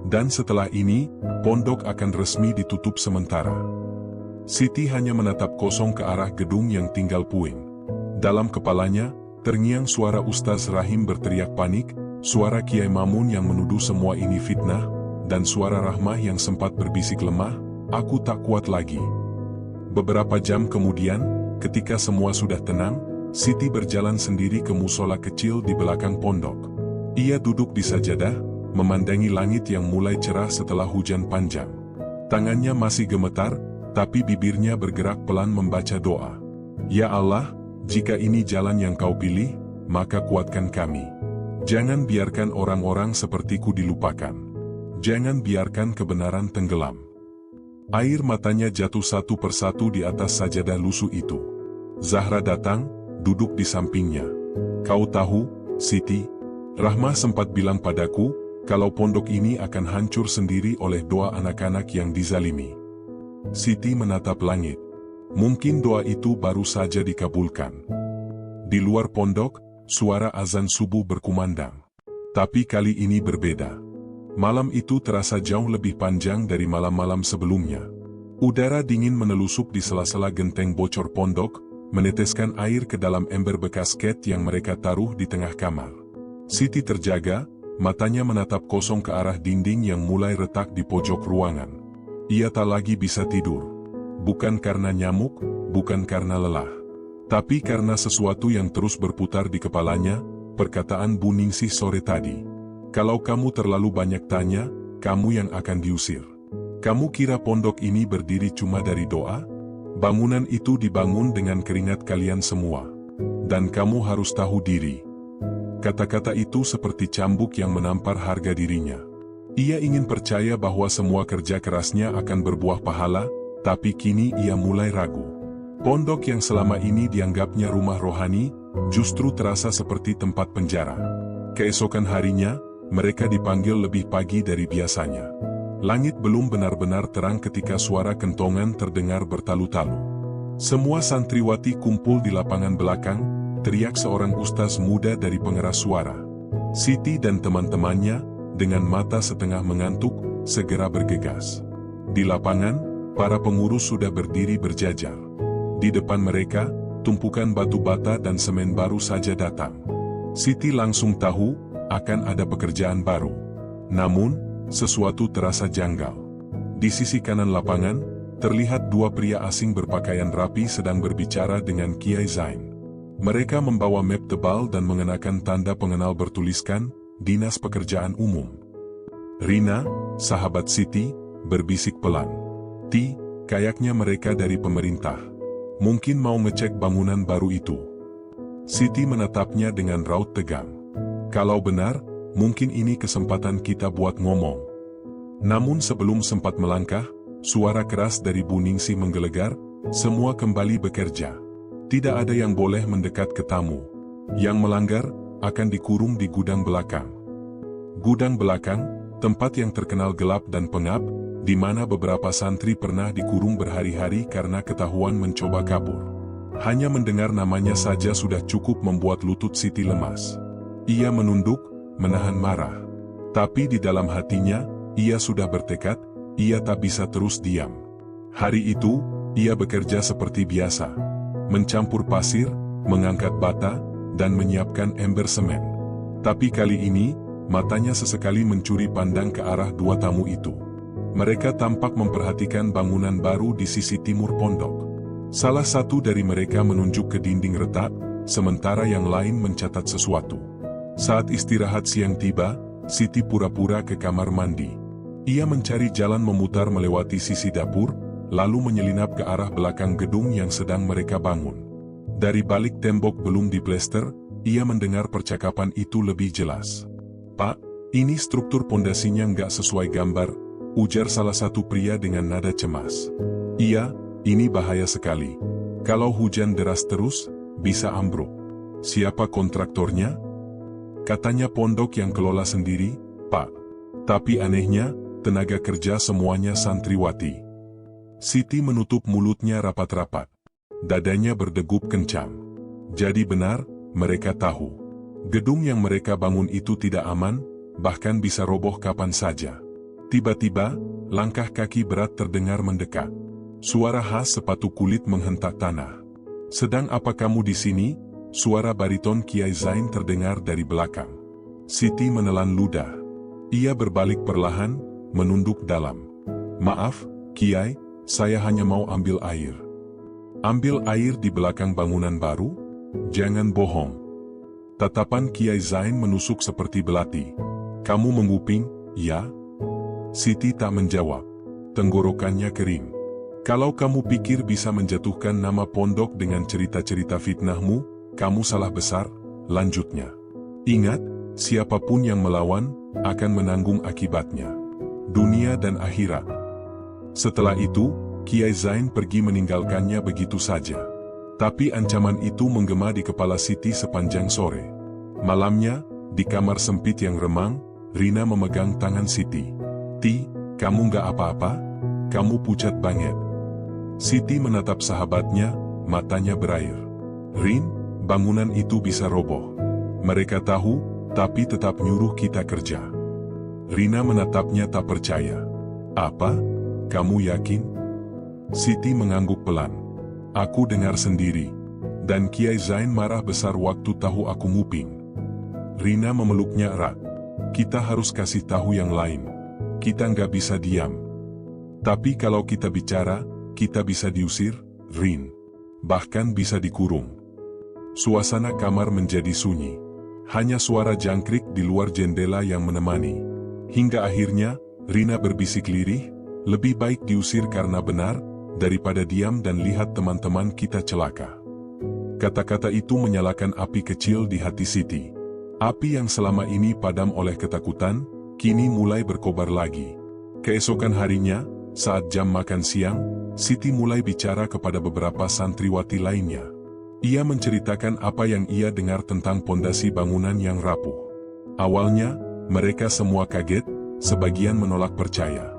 Dan setelah ini, pondok akan resmi ditutup sementara. Siti hanya menatap kosong ke arah gedung yang tinggal puing. Dalam kepalanya, terngiang suara Ustaz Rahim berteriak panik, suara Kiai Mamun yang menuduh semua ini fitnah, dan suara Rahmah yang sempat berbisik lemah, aku tak kuat lagi. Beberapa jam kemudian, ketika semua sudah tenang, Siti berjalan sendiri ke musola kecil di belakang pondok. Ia duduk di sajadah, memandangi langit yang mulai cerah setelah hujan panjang. Tangannya masih gemetar, tapi bibirnya bergerak pelan membaca doa. Ya Allah, jika ini jalan yang kau pilih, maka kuatkan kami. Jangan biarkan orang-orang sepertiku dilupakan. Jangan biarkan kebenaran tenggelam. Air matanya jatuh satu persatu di atas sajadah lusuh itu. Zahra datang, duduk di sampingnya. Kau tahu, Siti, Rahmah sempat bilang padaku, kalau pondok ini akan hancur sendiri oleh doa anak-anak yang dizalimi. Siti menatap langit. Mungkin doa itu baru saja dikabulkan. Di luar pondok, suara azan subuh berkumandang. Tapi kali ini berbeda. Malam itu terasa jauh lebih panjang dari malam-malam sebelumnya. Udara dingin menelusup di sela-sela genteng bocor pondok, meneteskan air ke dalam ember bekas ket yang mereka taruh di tengah kamar. Siti terjaga, matanya menatap kosong ke arah dinding yang mulai retak di pojok ruangan. Ia tak lagi bisa tidur. Bukan karena nyamuk, bukan karena lelah. Tapi karena sesuatu yang terus berputar di kepalanya, perkataan Bu Ningsih sore tadi. Kalau kamu terlalu banyak tanya, kamu yang akan diusir. Kamu kira pondok ini berdiri cuma dari doa? Bangunan itu dibangun dengan keringat kalian semua. Dan kamu harus tahu diri. Kata-kata itu seperti cambuk yang menampar harga dirinya. Ia ingin percaya bahwa semua kerja kerasnya akan berbuah pahala, tapi kini ia mulai ragu. Pondok yang selama ini dianggapnya rumah rohani, justru terasa seperti tempat penjara. Keesokan harinya, mereka dipanggil lebih pagi dari biasanya. Langit belum benar-benar terang ketika suara kentongan terdengar bertalu-talu. Semua santriwati kumpul di lapangan belakang, teriak seorang ustaz muda dari pengeras suara. Siti dan teman-temannya, dengan mata setengah mengantuk, segera bergegas. Di lapangan, para pengurus sudah berdiri berjajar. Di depan mereka, tumpukan batu bata dan semen baru saja datang. Siti langsung tahu, akan ada pekerjaan baru. Namun, sesuatu terasa janggal. Di sisi kanan lapangan, terlihat dua pria asing berpakaian rapi sedang berbicara dengan Kiai Zain. Mereka membawa map tebal dan mengenakan tanda pengenal bertuliskan, Dinas Pekerjaan Umum. Rina, sahabat Siti, berbisik pelan. Kayaknya mereka dari pemerintah. Mungkin mau ngecek bangunan baru itu. Siti menatapnya dengan raut tegang. Kalau benar, mungkin ini kesempatan kita buat ngomong. Namun sebelum sempat melangkah, suara keras dari Bu Ningsih menggelegar, semua kembali bekerja. Tidak ada yang boleh mendekat ke tamu. Yang melanggar, akan dikurung di gudang belakang. Gudang belakang, tempat yang terkenal gelap dan pengap, di mana beberapa santri pernah dikurung berhari-hari karena ketahuan mencoba kabur. Hanya mendengar namanya saja sudah cukup membuat lutut Siti lemas. Ia menunduk, menahan marah. Tapi di dalam hatinya, ia sudah bertekad, ia tak bisa terus diam. Hari itu, ia bekerja seperti biasa. Mencampur pasir, mengangkat bata, dan menyiapkan ember semen. Tapi kali ini, matanya sesekali mencuri pandang ke arah dua tamu itu. Mereka tampak memperhatikan bangunan baru di sisi timur pondok. Salah satu dari mereka menunjuk ke dinding retak, sementara yang lain mencatat sesuatu. Saat istirahat siang tiba, Siti pura-pura ke kamar mandi. Ia mencari jalan memutar melewati sisi dapur, lalu menyelinap ke arah belakang gedung yang sedang mereka bangun. Dari balik tembok belum diplester, ia mendengar percakapan itu lebih jelas. Pak, ini struktur pondasinya nggak sesuai gambar, ujar salah satu pria dengan nada cemas. Iya, ini bahaya sekali. Kalau hujan deras terus, bisa ambruk. Siapa kontraktornya? Katanya pondok yang kelola sendiri, Pak. Tapi anehnya, tenaga kerja semuanya santriwati. Siti menutup mulutnya rapat-rapat. Dadanya berdegup kencang. Jadi benar, mereka tahu. Gedung yang mereka bangun itu tidak aman, bahkan bisa roboh kapan saja. Tiba-tiba, langkah kaki berat terdengar mendekat. Suara khas sepatu kulit menghentak tanah. "Sedang apa kamu di sini?" Suara bariton Kiai Zain terdengar dari belakang. Siti menelan ludah. Ia berbalik perlahan, menunduk dalam. "Maaf, Kiai, saya hanya mau ambil air." "Ambil air di belakang bangunan baru? Jangan bohong." Tatapan Kiai Zain menusuk seperti belati. "Kamu menguping, ya?" Siti tak menjawab. Tenggorokannya kering. "Kalau kamu pikir bisa menjatuhkan nama pondok dengan cerita-cerita fitnahmu, kamu salah besar," lanjutnya. "Ingat, siapapun yang melawan, akan menanggung akibatnya. Dunia dan akhirat." Setelah itu, Kiai Zain pergi meninggalkannya begitu saja. Tapi ancaman itu menggema di kepala Siti sepanjang sore. Malamnya, di kamar sempit yang remang, Rina memegang tangan Siti. "Ti, kamu gak apa-apa? Kamu pucat banget." Siti menatap sahabatnya, matanya berair. "Rin, bangunan itu bisa roboh. Mereka tahu, tapi tetap nyuruh kita kerja." Rina menatapnya tak percaya. "Apa? Kamu yakin?" Siti mengangguk pelan. "Aku dengar sendiri. Dan Kiai Zain marah besar waktu tahu aku nguping." Rina memeluknya erat. "Kita harus kasih tahu yang lain. Kita nggak bisa diam. Tapi kalau kita bicara, kita bisa diusir, Rin. Bahkan bisa dikurung." Suasana kamar menjadi sunyi. Hanya suara jangkrik di luar jendela yang menemani. Hingga akhirnya, Rina berbisik lirih, "Lebih baik diusir karena benar, daripada diam dan lihat teman-teman kita celaka." Kata-kata itu menyalakan api kecil di hati Siti. Api yang selama ini padam oleh ketakutan, kini mulai berkobar lagi. Keesokan harinya, saat jam makan siang, Siti mulai bicara kepada beberapa santriwati lainnya. Ia menceritakan apa yang ia dengar tentang pondasi bangunan yang rapuh. Awalnya, mereka semua kaget, sebagian menolak percaya.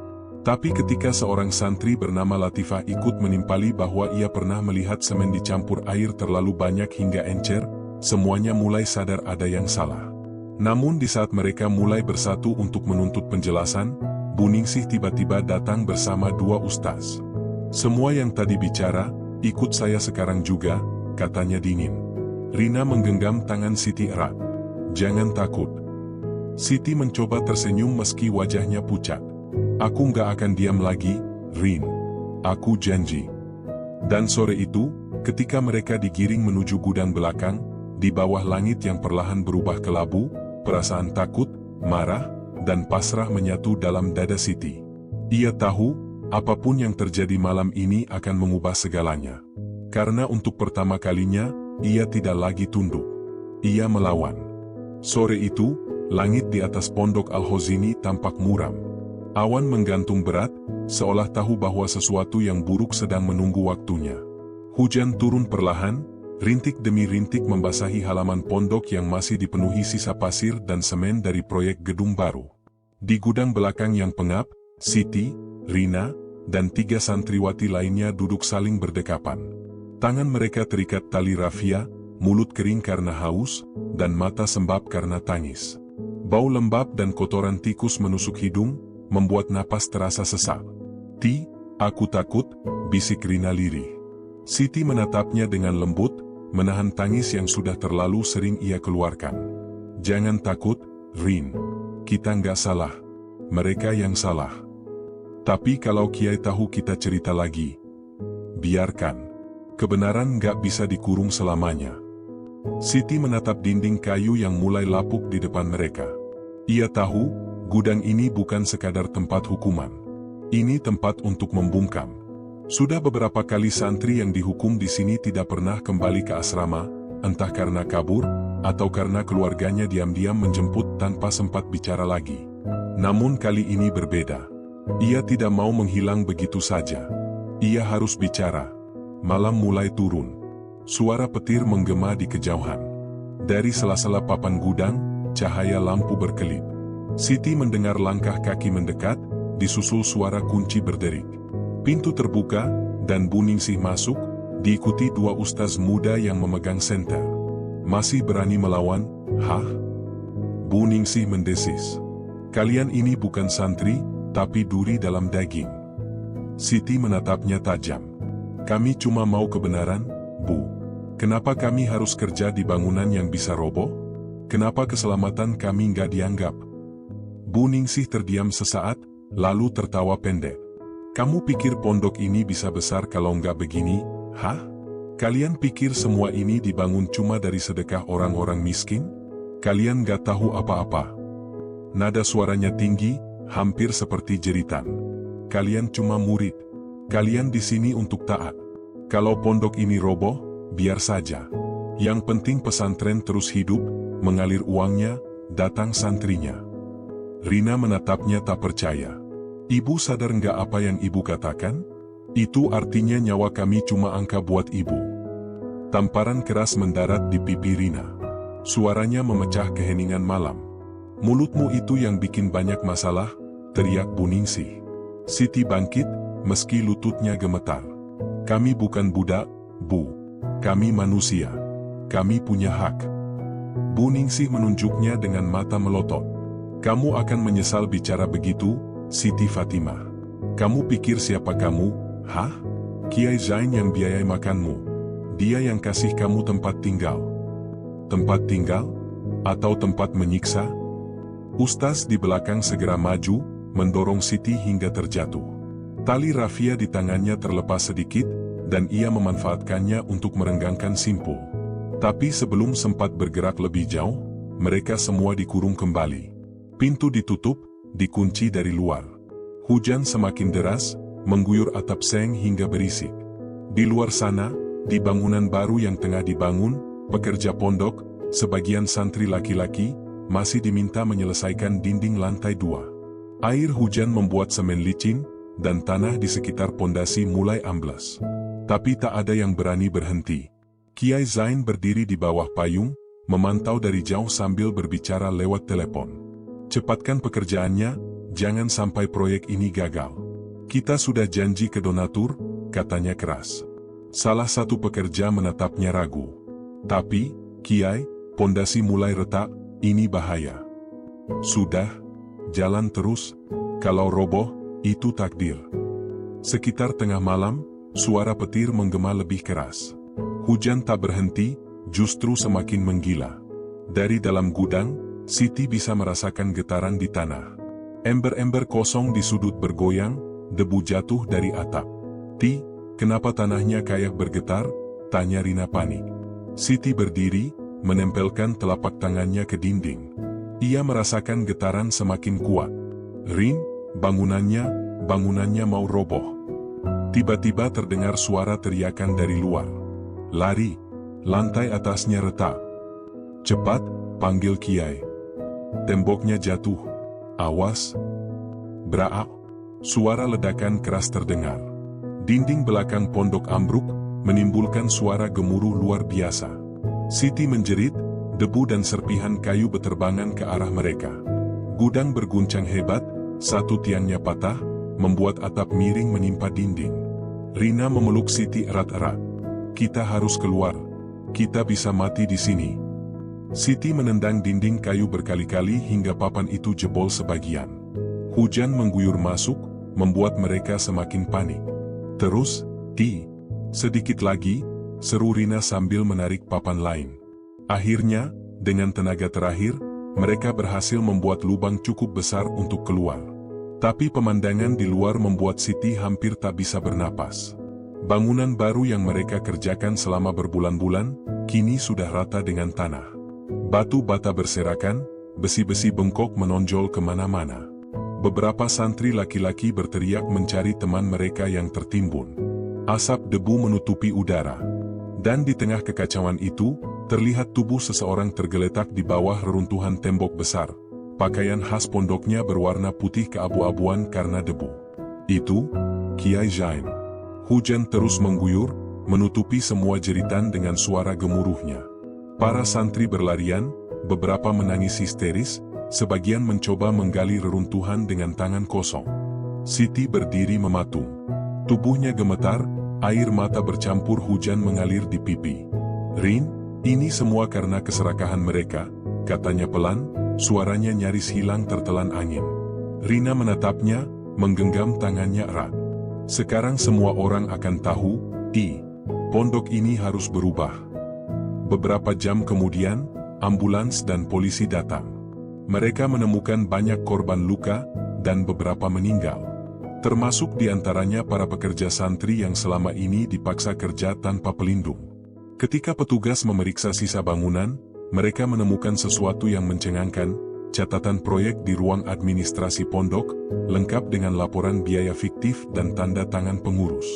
Tapi ketika seorang santri bernama Latifah ikut menimpali bahwa ia pernah melihat semen dicampur air terlalu banyak hingga encer, semuanya mulai sadar ada yang salah. Namun di saat mereka mulai bersatu untuk menuntut penjelasan, Bu Ningsih tiba-tiba datang bersama dua ustaz. "Semua yang tadi bicara, ikut saya sekarang juga," katanya dingin. Rina menggenggam tangan Siti erat. "Jangan takut." Siti mencoba tersenyum meski wajahnya pucat. "Aku nggak akan diam lagi, Rin. Aku janji." Dan sore itu, ketika mereka digiring menuju gudang belakang, di bawah langit yang perlahan berubah kelabu, perasaan takut, marah, dan pasrah menyatu dalam dada Siti. Ia tahu, apapun yang terjadi malam ini akan mengubah segalanya. Karena untuk pertama kalinya, ia tidak lagi tunduk. Ia melawan. Sore itu, langit di atas pondok Al-Hozini tampak muram. Awan menggantung berat, seolah tahu bahwa sesuatu yang buruk sedang menunggu waktunya. Hujan turun perlahan, rintik demi rintik membasahi halaman pondok yang masih dipenuhi sisa pasir dan semen dari proyek gedung baru. Di gudang belakang yang pengap, Siti, Rina, dan 3 santriwati lainnya duduk saling berdekapan. Tangan mereka terikat tali rafia, mulut kering karena haus, dan mata sembab karena tangis. Bau lembab dan kotoran tikus menusuk hidung, membuat napas terasa sesak. "Ti, aku takut," bisik Rina lirih. Siti menatapnya dengan lembut, menahan tangis yang sudah terlalu sering ia keluarkan. "Jangan takut, Rin. Kita nggak salah. Mereka yang salah. Tapi kalau Kiai tahu kita cerita lagi, biarkan. Kebenaran nggak bisa dikurung selamanya." Siti menatap dinding kayu yang mulai lapuk di depan mereka. Ia tahu, gudang ini bukan sekadar tempat hukuman. Ini tempat untuk membungkam. Sudah beberapa kali santri yang dihukum di sini tidak pernah kembali ke asrama, entah karena kabur, atau karena keluarganya diam-diam menjemput tanpa sempat bicara lagi. Namun kali ini berbeda. Ia tidak mau menghilang begitu saja. Ia harus bicara. Malam mulai turun. Suara petir menggema di kejauhan. Dari sela-sela papan gudang, cahaya lampu berkelip. Siti mendengar langkah kaki mendekat, disusul suara kunci berderik. Pintu terbuka, dan Bu Ningsih masuk, diikuti dua ustaz muda yang memegang senter. Masih berani melawan, hah? Bu Ningsih mendesis. Kalian ini bukan santri, tapi duri dalam daging. Siti menatapnya tajam. Kami cuma mau kebenaran, Bu. Kenapa kami harus kerja di bangunan yang bisa roboh? Kenapa keselamatan kami nggak dianggap? Bu Ningsih terdiam sesaat, lalu tertawa pendek. Kamu pikir pondok ini bisa besar kalau nggak begini, hah? Kalian pikir semua ini dibangun cuma dari sedekah orang-orang miskin? Kalian nggak tahu apa-apa. Nada suaranya tinggi, hampir seperti jeritan. Kalian cuma murid. Kalian di sini untuk taat. Kalau pondok ini roboh, biar saja. Yang penting pesantren terus hidup, mengalir uangnya, datang santrinya. Rina menatapnya tak percaya. Ibu sadar nggak apa yang ibu katakan? Itu artinya nyawa kami cuma angka buat ibu. Tamparan keras mendarat di pipi Rina. Suaranya memecah keheningan malam. Mulutmu itu yang bikin banyak masalah, teriak Bu Ningsih. Siti bangkit, meski lututnya gemetar. Kami bukan budak, Bu. Kami manusia. Kami punya hak. Bu Ningsih menunjuknya dengan mata melotot. Kamu akan menyesal bicara begitu, Siti Fatimah. Kamu pikir siapa kamu, hah? Kiai Zain yang biayai makanmu. Dia yang kasih kamu tempat tinggal. Tempat tinggal? Atau tempat menyiksa? Ustaz di belakang segera maju, mendorong Siti hingga terjatuh. Tali rafia di tangannya terlepas sedikit, dan ia memanfaatkannya untuk merenggangkan simpul. Tapi sebelum sempat bergerak lebih jauh, mereka semua dikurung kembali. Pintu ditutup, dikunci dari luar. Hujan semakin deras, mengguyur atap seng hingga berisik. Di luar sana, di bangunan baru yang tengah dibangun, pekerja pondok, sebagian santri laki-laki, masih diminta menyelesaikan dinding lantai 2. Air hujan membuat semen licin, dan tanah di sekitar pondasi mulai ambles. Tapi tak ada yang berani berhenti. Kiai Zain berdiri di bawah payung, memantau dari jauh sambil berbicara lewat telepon. Cepatkan pekerjaannya, jangan sampai proyek ini gagal. Kita sudah janji ke donatur, katanya keras. Salah satu pekerja menatapnya ragu. Tapi, Kiai, pondasi mulai retak, ini bahaya. Sudah, jalan terus, kalau roboh, itu takdir. Sekitar tengah malam, suara petir menggema lebih keras. Hujan tak berhenti, justru semakin menggila. Dari dalam gudang, Siti bisa merasakan getaran di tanah. Ember-ember kosong di sudut bergoyang, debu jatuh dari atap. Kenapa tanahnya kayak bergetar? Tanya Rina panik. Siti berdiri, menempelkan telapak tangannya ke dinding. Ia merasakan getaran semakin kuat. Rin, bangunannya mau roboh. Tiba-tiba terdengar suara teriakan dari luar. Lari, lantai atasnya retak. Cepat, panggil Kiai. Temboknya jatuh. Awas. Braak. Suara ledakan keras terdengar. Dinding belakang pondok ambruk, menimbulkan suara gemuruh luar biasa. Siti menjerit, debu dan serpihan kayu beterbangan ke arah mereka. Gudang berguncang hebat, satu tiangnya patah, membuat atap miring menimpa dinding. Rina memeluk Siti erat-erat. Kita harus keluar. Kita bisa mati di sini. Siti menendang dinding kayu berkali-kali hingga papan itu jebol sebagian. Hujan mengguyur masuk, membuat mereka semakin panik. Terus, sedikit lagi, seru Rina sambil menarik papan lain. Akhirnya, dengan tenaga terakhir, mereka berhasil membuat lubang cukup besar untuk keluar. Tapi pemandangan di luar membuat Siti hampir tak bisa bernapas. Bangunan baru yang mereka kerjakan selama berbulan-bulan, kini sudah rata dengan tanah. Batu bata berserakan, besi-besi bengkok menonjol kemana-mana. Beberapa santri laki-laki berteriak mencari teman mereka yang tertimbun. Asap debu menutupi udara. Dan di tengah kekacauan itu, terlihat tubuh seseorang tergeletak di bawah reruntuhan tembok besar. Pakaian khas pondoknya berwarna putih keabu-abuan karena debu. Itu, Kiai Zain. Hujan terus mengguyur, menutupi semua jeritan dengan suara gemuruhnya. Para santri berlarian, beberapa menangis histeris, sebagian mencoba menggali reruntuhan dengan tangan kosong. Siti berdiri mematung. Tubuhnya gemetar, air mata bercampur hujan mengalir di pipi. "Rin, ini semua karena keserakahan mereka," katanya pelan, suaranya nyaris hilang tertelan angin. Rina menatapnya, menggenggam tangannya erat. "Sekarang semua orang akan tahu, pondok ini harus berubah." Beberapa jam kemudian, ambulans dan polisi datang. Mereka menemukan banyak korban luka, dan beberapa meninggal. Termasuk di antaranya para pekerja santri yang selama ini dipaksa kerja tanpa pelindung. Ketika petugas memeriksa sisa bangunan, mereka menemukan sesuatu yang mencengangkan, catatan proyek di ruang administrasi pondok, lengkap dengan laporan biaya fiktif dan tanda tangan pengurus.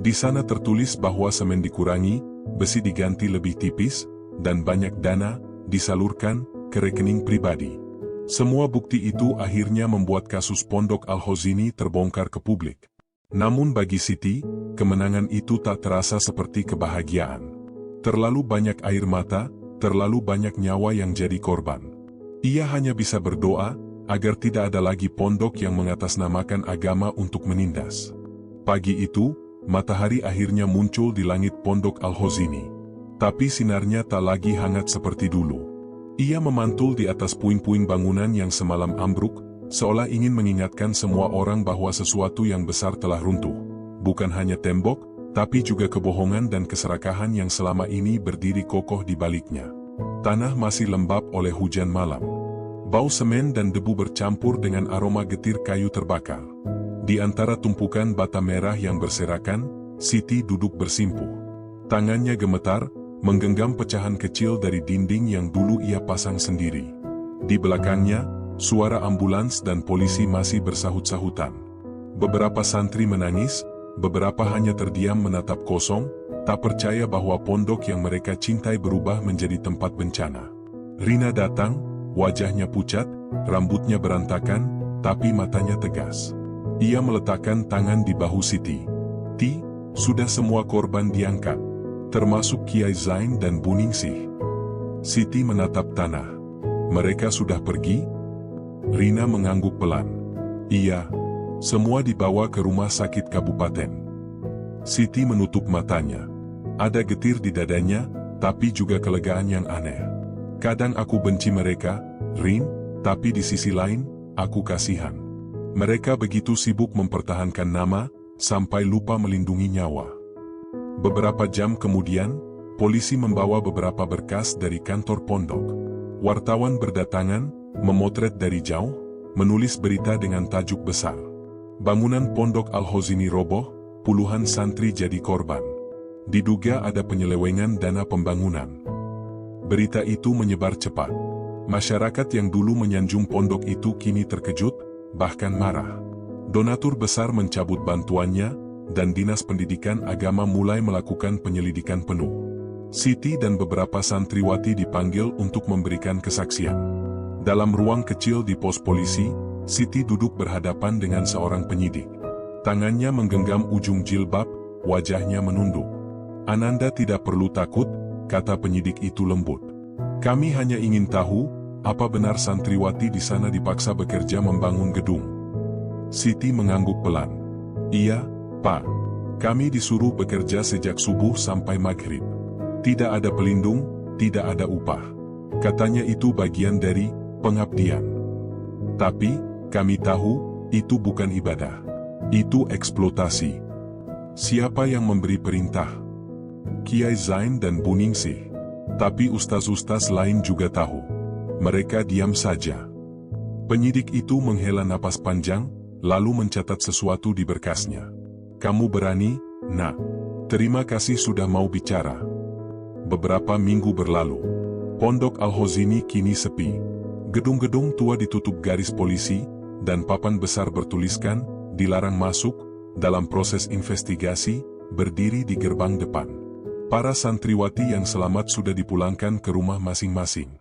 Di sana tertulis bahwa semen dikurangi, besi diganti lebih tipis, dan banyak dana disalurkan ke rekening pribadi. Semua bukti itu akhirnya membuat kasus Pondok Al-Hozini terbongkar ke publik. Namun bagi Siti, kemenangan itu tak terasa seperti kebahagiaan. Terlalu banyak air mata, terlalu banyak nyawa yang jadi korban. Ia hanya bisa berdoa agar tidak ada lagi pondok yang mengatasnamakan agama untuk menindas. Pagi itu, matahari akhirnya muncul di langit Pondok Al-Hozini. Tapi sinarnya tak lagi hangat seperti dulu. Ia memantul di atas puing-puing bangunan yang semalam ambruk, seolah ingin mengingatkan semua orang bahwa sesuatu yang besar telah runtuh. Bukan hanya tembok, tapi juga kebohongan dan keserakahan yang selama ini berdiri kokoh di baliknya. Tanah masih lembab oleh hujan malam. Bau semen dan debu bercampur dengan aroma getir kayu terbakar. Di antara tumpukan bata merah yang berserakan, Siti duduk bersimpuh. Tangannya gemetar, menggenggam pecahan kecil dari dinding yang dulu ia pasang sendiri. Di belakangnya, suara ambulans dan polisi masih bersahut-sahutan. Beberapa santri menangis, beberapa hanya terdiam menatap kosong, tak percaya bahwa pondok yang mereka cintai berubah menjadi tempat bencana. Rina datang, wajahnya pucat, rambutnya berantakan, tapi matanya tegas. Ia meletakkan tangan di bahu Siti. Sudah semua korban diangkat, termasuk Kiai Zain dan Bu Ningsih." Siti menatap tanah. "Mereka sudah pergi?" Rina mengangguk pelan. "Iya, semua dibawa ke rumah sakit kabupaten." Siti menutup matanya. Ada getir di dadanya, tapi juga kelegaan yang aneh. "Kadang aku benci mereka, Rin, tapi di sisi lain, aku kasihan. Mereka begitu sibuk mempertahankan nama, sampai lupa melindungi nyawa." Beberapa jam kemudian, polisi membawa beberapa berkas dari kantor pondok. Wartawan berdatangan, memotret dari jauh, menulis berita dengan tajuk besar. "Bangunan Pondok Al-Hozini roboh, puluhan santri jadi korban. Diduga ada penyelewengan dana pembangunan." Berita itu menyebar cepat. Masyarakat yang dulu menyanjung pondok itu kini terkejut, bahkan marah. Donatur besar mencabut bantuannya, dan Dinas Pendidikan Agama mulai melakukan penyelidikan penuh. Siti dan beberapa santriwati dipanggil untuk memberikan kesaksian. Dalam ruang kecil di pos polisi, Siti duduk berhadapan dengan seorang penyidik. Tangannya menggenggam ujung jilbab, wajahnya menunduk. "Ananda tidak perlu takut," kata penyidik itu lembut. "Kami hanya ingin tahu, apa benar santriwati di sana dipaksa bekerja membangun gedung?" Siti mengangguk pelan. "Iya, Pak. Kami disuruh bekerja sejak subuh sampai maghrib. Tidak ada pelindung, tidak ada upah. Katanya itu bagian dari pengabdian. Tapi, kami tahu, itu bukan ibadah. Itu eksploitasi." "Siapa yang memberi perintah?" "Kiai Zain dan Bu Ningsih. Tapi ustaz-ustaz lain juga tahu." Mereka diam saja. Penyidik itu menghela napas panjang, lalu mencatat sesuatu di berkasnya. "Kamu berani, Nak. Terima kasih sudah mau bicara." Beberapa minggu berlalu. Pondok Al-Hozini kini sepi. Gedung-gedung tua ditutup garis polisi, dan papan besar bertuliskan, "Dilarang masuk," dalam proses investigasi, berdiri di gerbang depan. Para santriwati yang selamat sudah dipulangkan ke rumah masing-masing.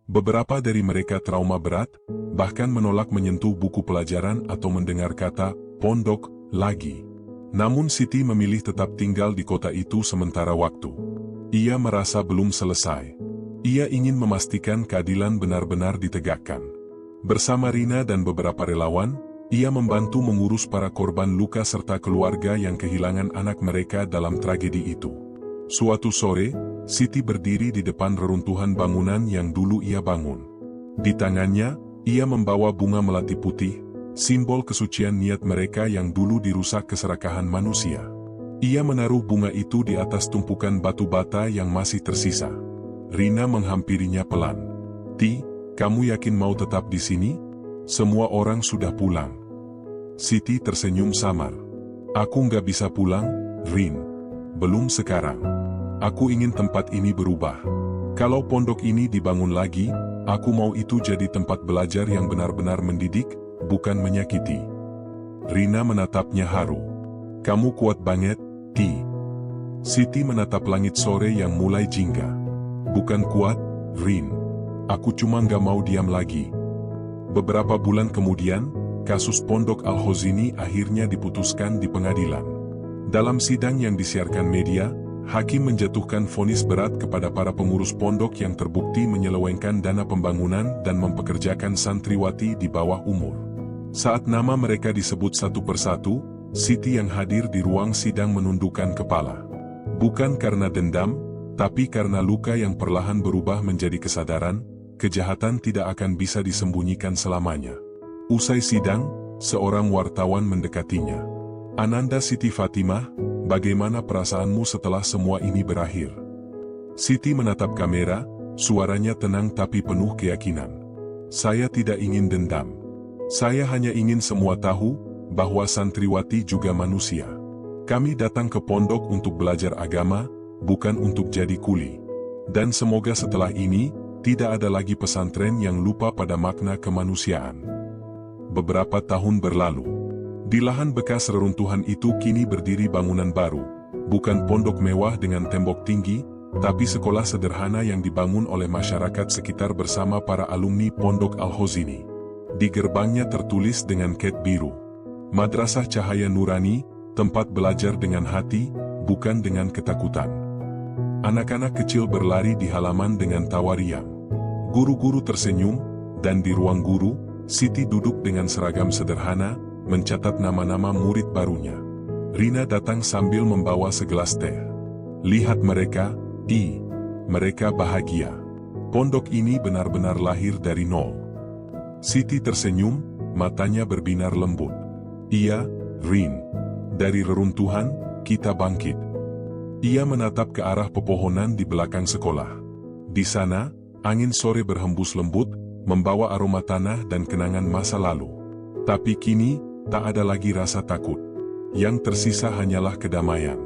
Beberapa dari mereka trauma berat, bahkan menolak menyentuh buku pelajaran atau mendengar kata pondok lagi. Namun Siti memilih tetap tinggal di kota itu sementara waktu. Ia merasa belum selesai. Ia ingin memastikan keadilan benar-benar ditegakkan. Bersama Rina dan beberapa relawan, ia membantu mengurus para korban luka serta keluarga yang kehilangan anak mereka dalam tragedi itu. Suatu sore, Siti berdiri di depan reruntuhan bangunan yang dulu ia bangun. Di tangannya, ia membawa bunga melati putih, simbol kesucian niat mereka yang dulu dirusak keserakahan manusia. Ia menaruh bunga itu di atas tumpukan batu bata yang masih tersisa. Rina menghampirinya pelan. "Ti, kamu yakin mau tetap di sini? Semua orang sudah pulang." Siti tersenyum samar. "Aku nggak bisa pulang, Rin. Belum sekarang. Aku ingin tempat ini berubah. Kalau pondok ini dibangun lagi, aku mau itu jadi tempat belajar yang benar-benar mendidik, bukan menyakiti." Rina menatapnya haru. "Kamu kuat banget, Ti." Siti menatap langit sore yang mulai jingga. "Bukan kuat, Rin. Aku cuma nggak mau diam lagi." Beberapa bulan kemudian, kasus Pondok Al-Khozini akhirnya diputuskan di pengadilan. Dalam sidang yang disiarkan media, hakim menjatuhkan vonis berat kepada para pengurus pondok yang terbukti menyelewengkan dana pembangunan dan mempekerjakan santriwati di bawah umur. Saat nama mereka disebut satu persatu, Siti yang hadir di ruang sidang menundukkan kepala. Bukan karena dendam, tapi karena luka yang perlahan berubah menjadi kesadaran, kejahatan tidak akan bisa disembunyikan selamanya. Usai sidang, seorang wartawan mendekatinya. "Ananda Siti Fatimah, bagaimana perasaanmu setelah semua ini berakhir?" Siti menatap kamera, suaranya tenang tapi penuh keyakinan. "Saya tidak ingin dendam. Saya hanya ingin semua tahu bahwa santriwati juga manusia. Kami datang ke pondok untuk belajar agama, bukan untuk jadi kuli. Dan semoga setelah ini, tidak ada lagi pesantren yang lupa pada makna kemanusiaan." Beberapa tahun berlalu. Di lahan bekas reruntuhan itu kini berdiri bangunan baru. Bukan pondok mewah dengan tembok tinggi, tapi sekolah sederhana yang dibangun oleh masyarakat sekitar bersama para alumni Pondok Al-Khozini. Di gerbangnya tertulis dengan cat biru, "Madrasah Cahaya Nurani, tempat belajar dengan hati, bukan dengan ketakutan." Anak-anak kecil berlari di halaman dengan tawa riang. Guru-guru tersenyum, dan di ruang guru, Siti duduk dengan seragam sederhana, mencatat nama-nama murid barunya. Rina datang sambil membawa segelas teh. "Lihat mereka, mereka bahagia. Pondok ini benar-benar lahir dari nol." Siti tersenyum, matanya berbinar lembut. "Iya, Rin. Dari reruntuhan, kita bangkit." Ia menatap ke arah pepohonan di belakang sekolah. Di sana, angin sore berhembus lembut, membawa aroma tanah dan kenangan masa lalu. Tapi kini, tak ada lagi rasa takut. Yang tersisa hanyalah kedamaian.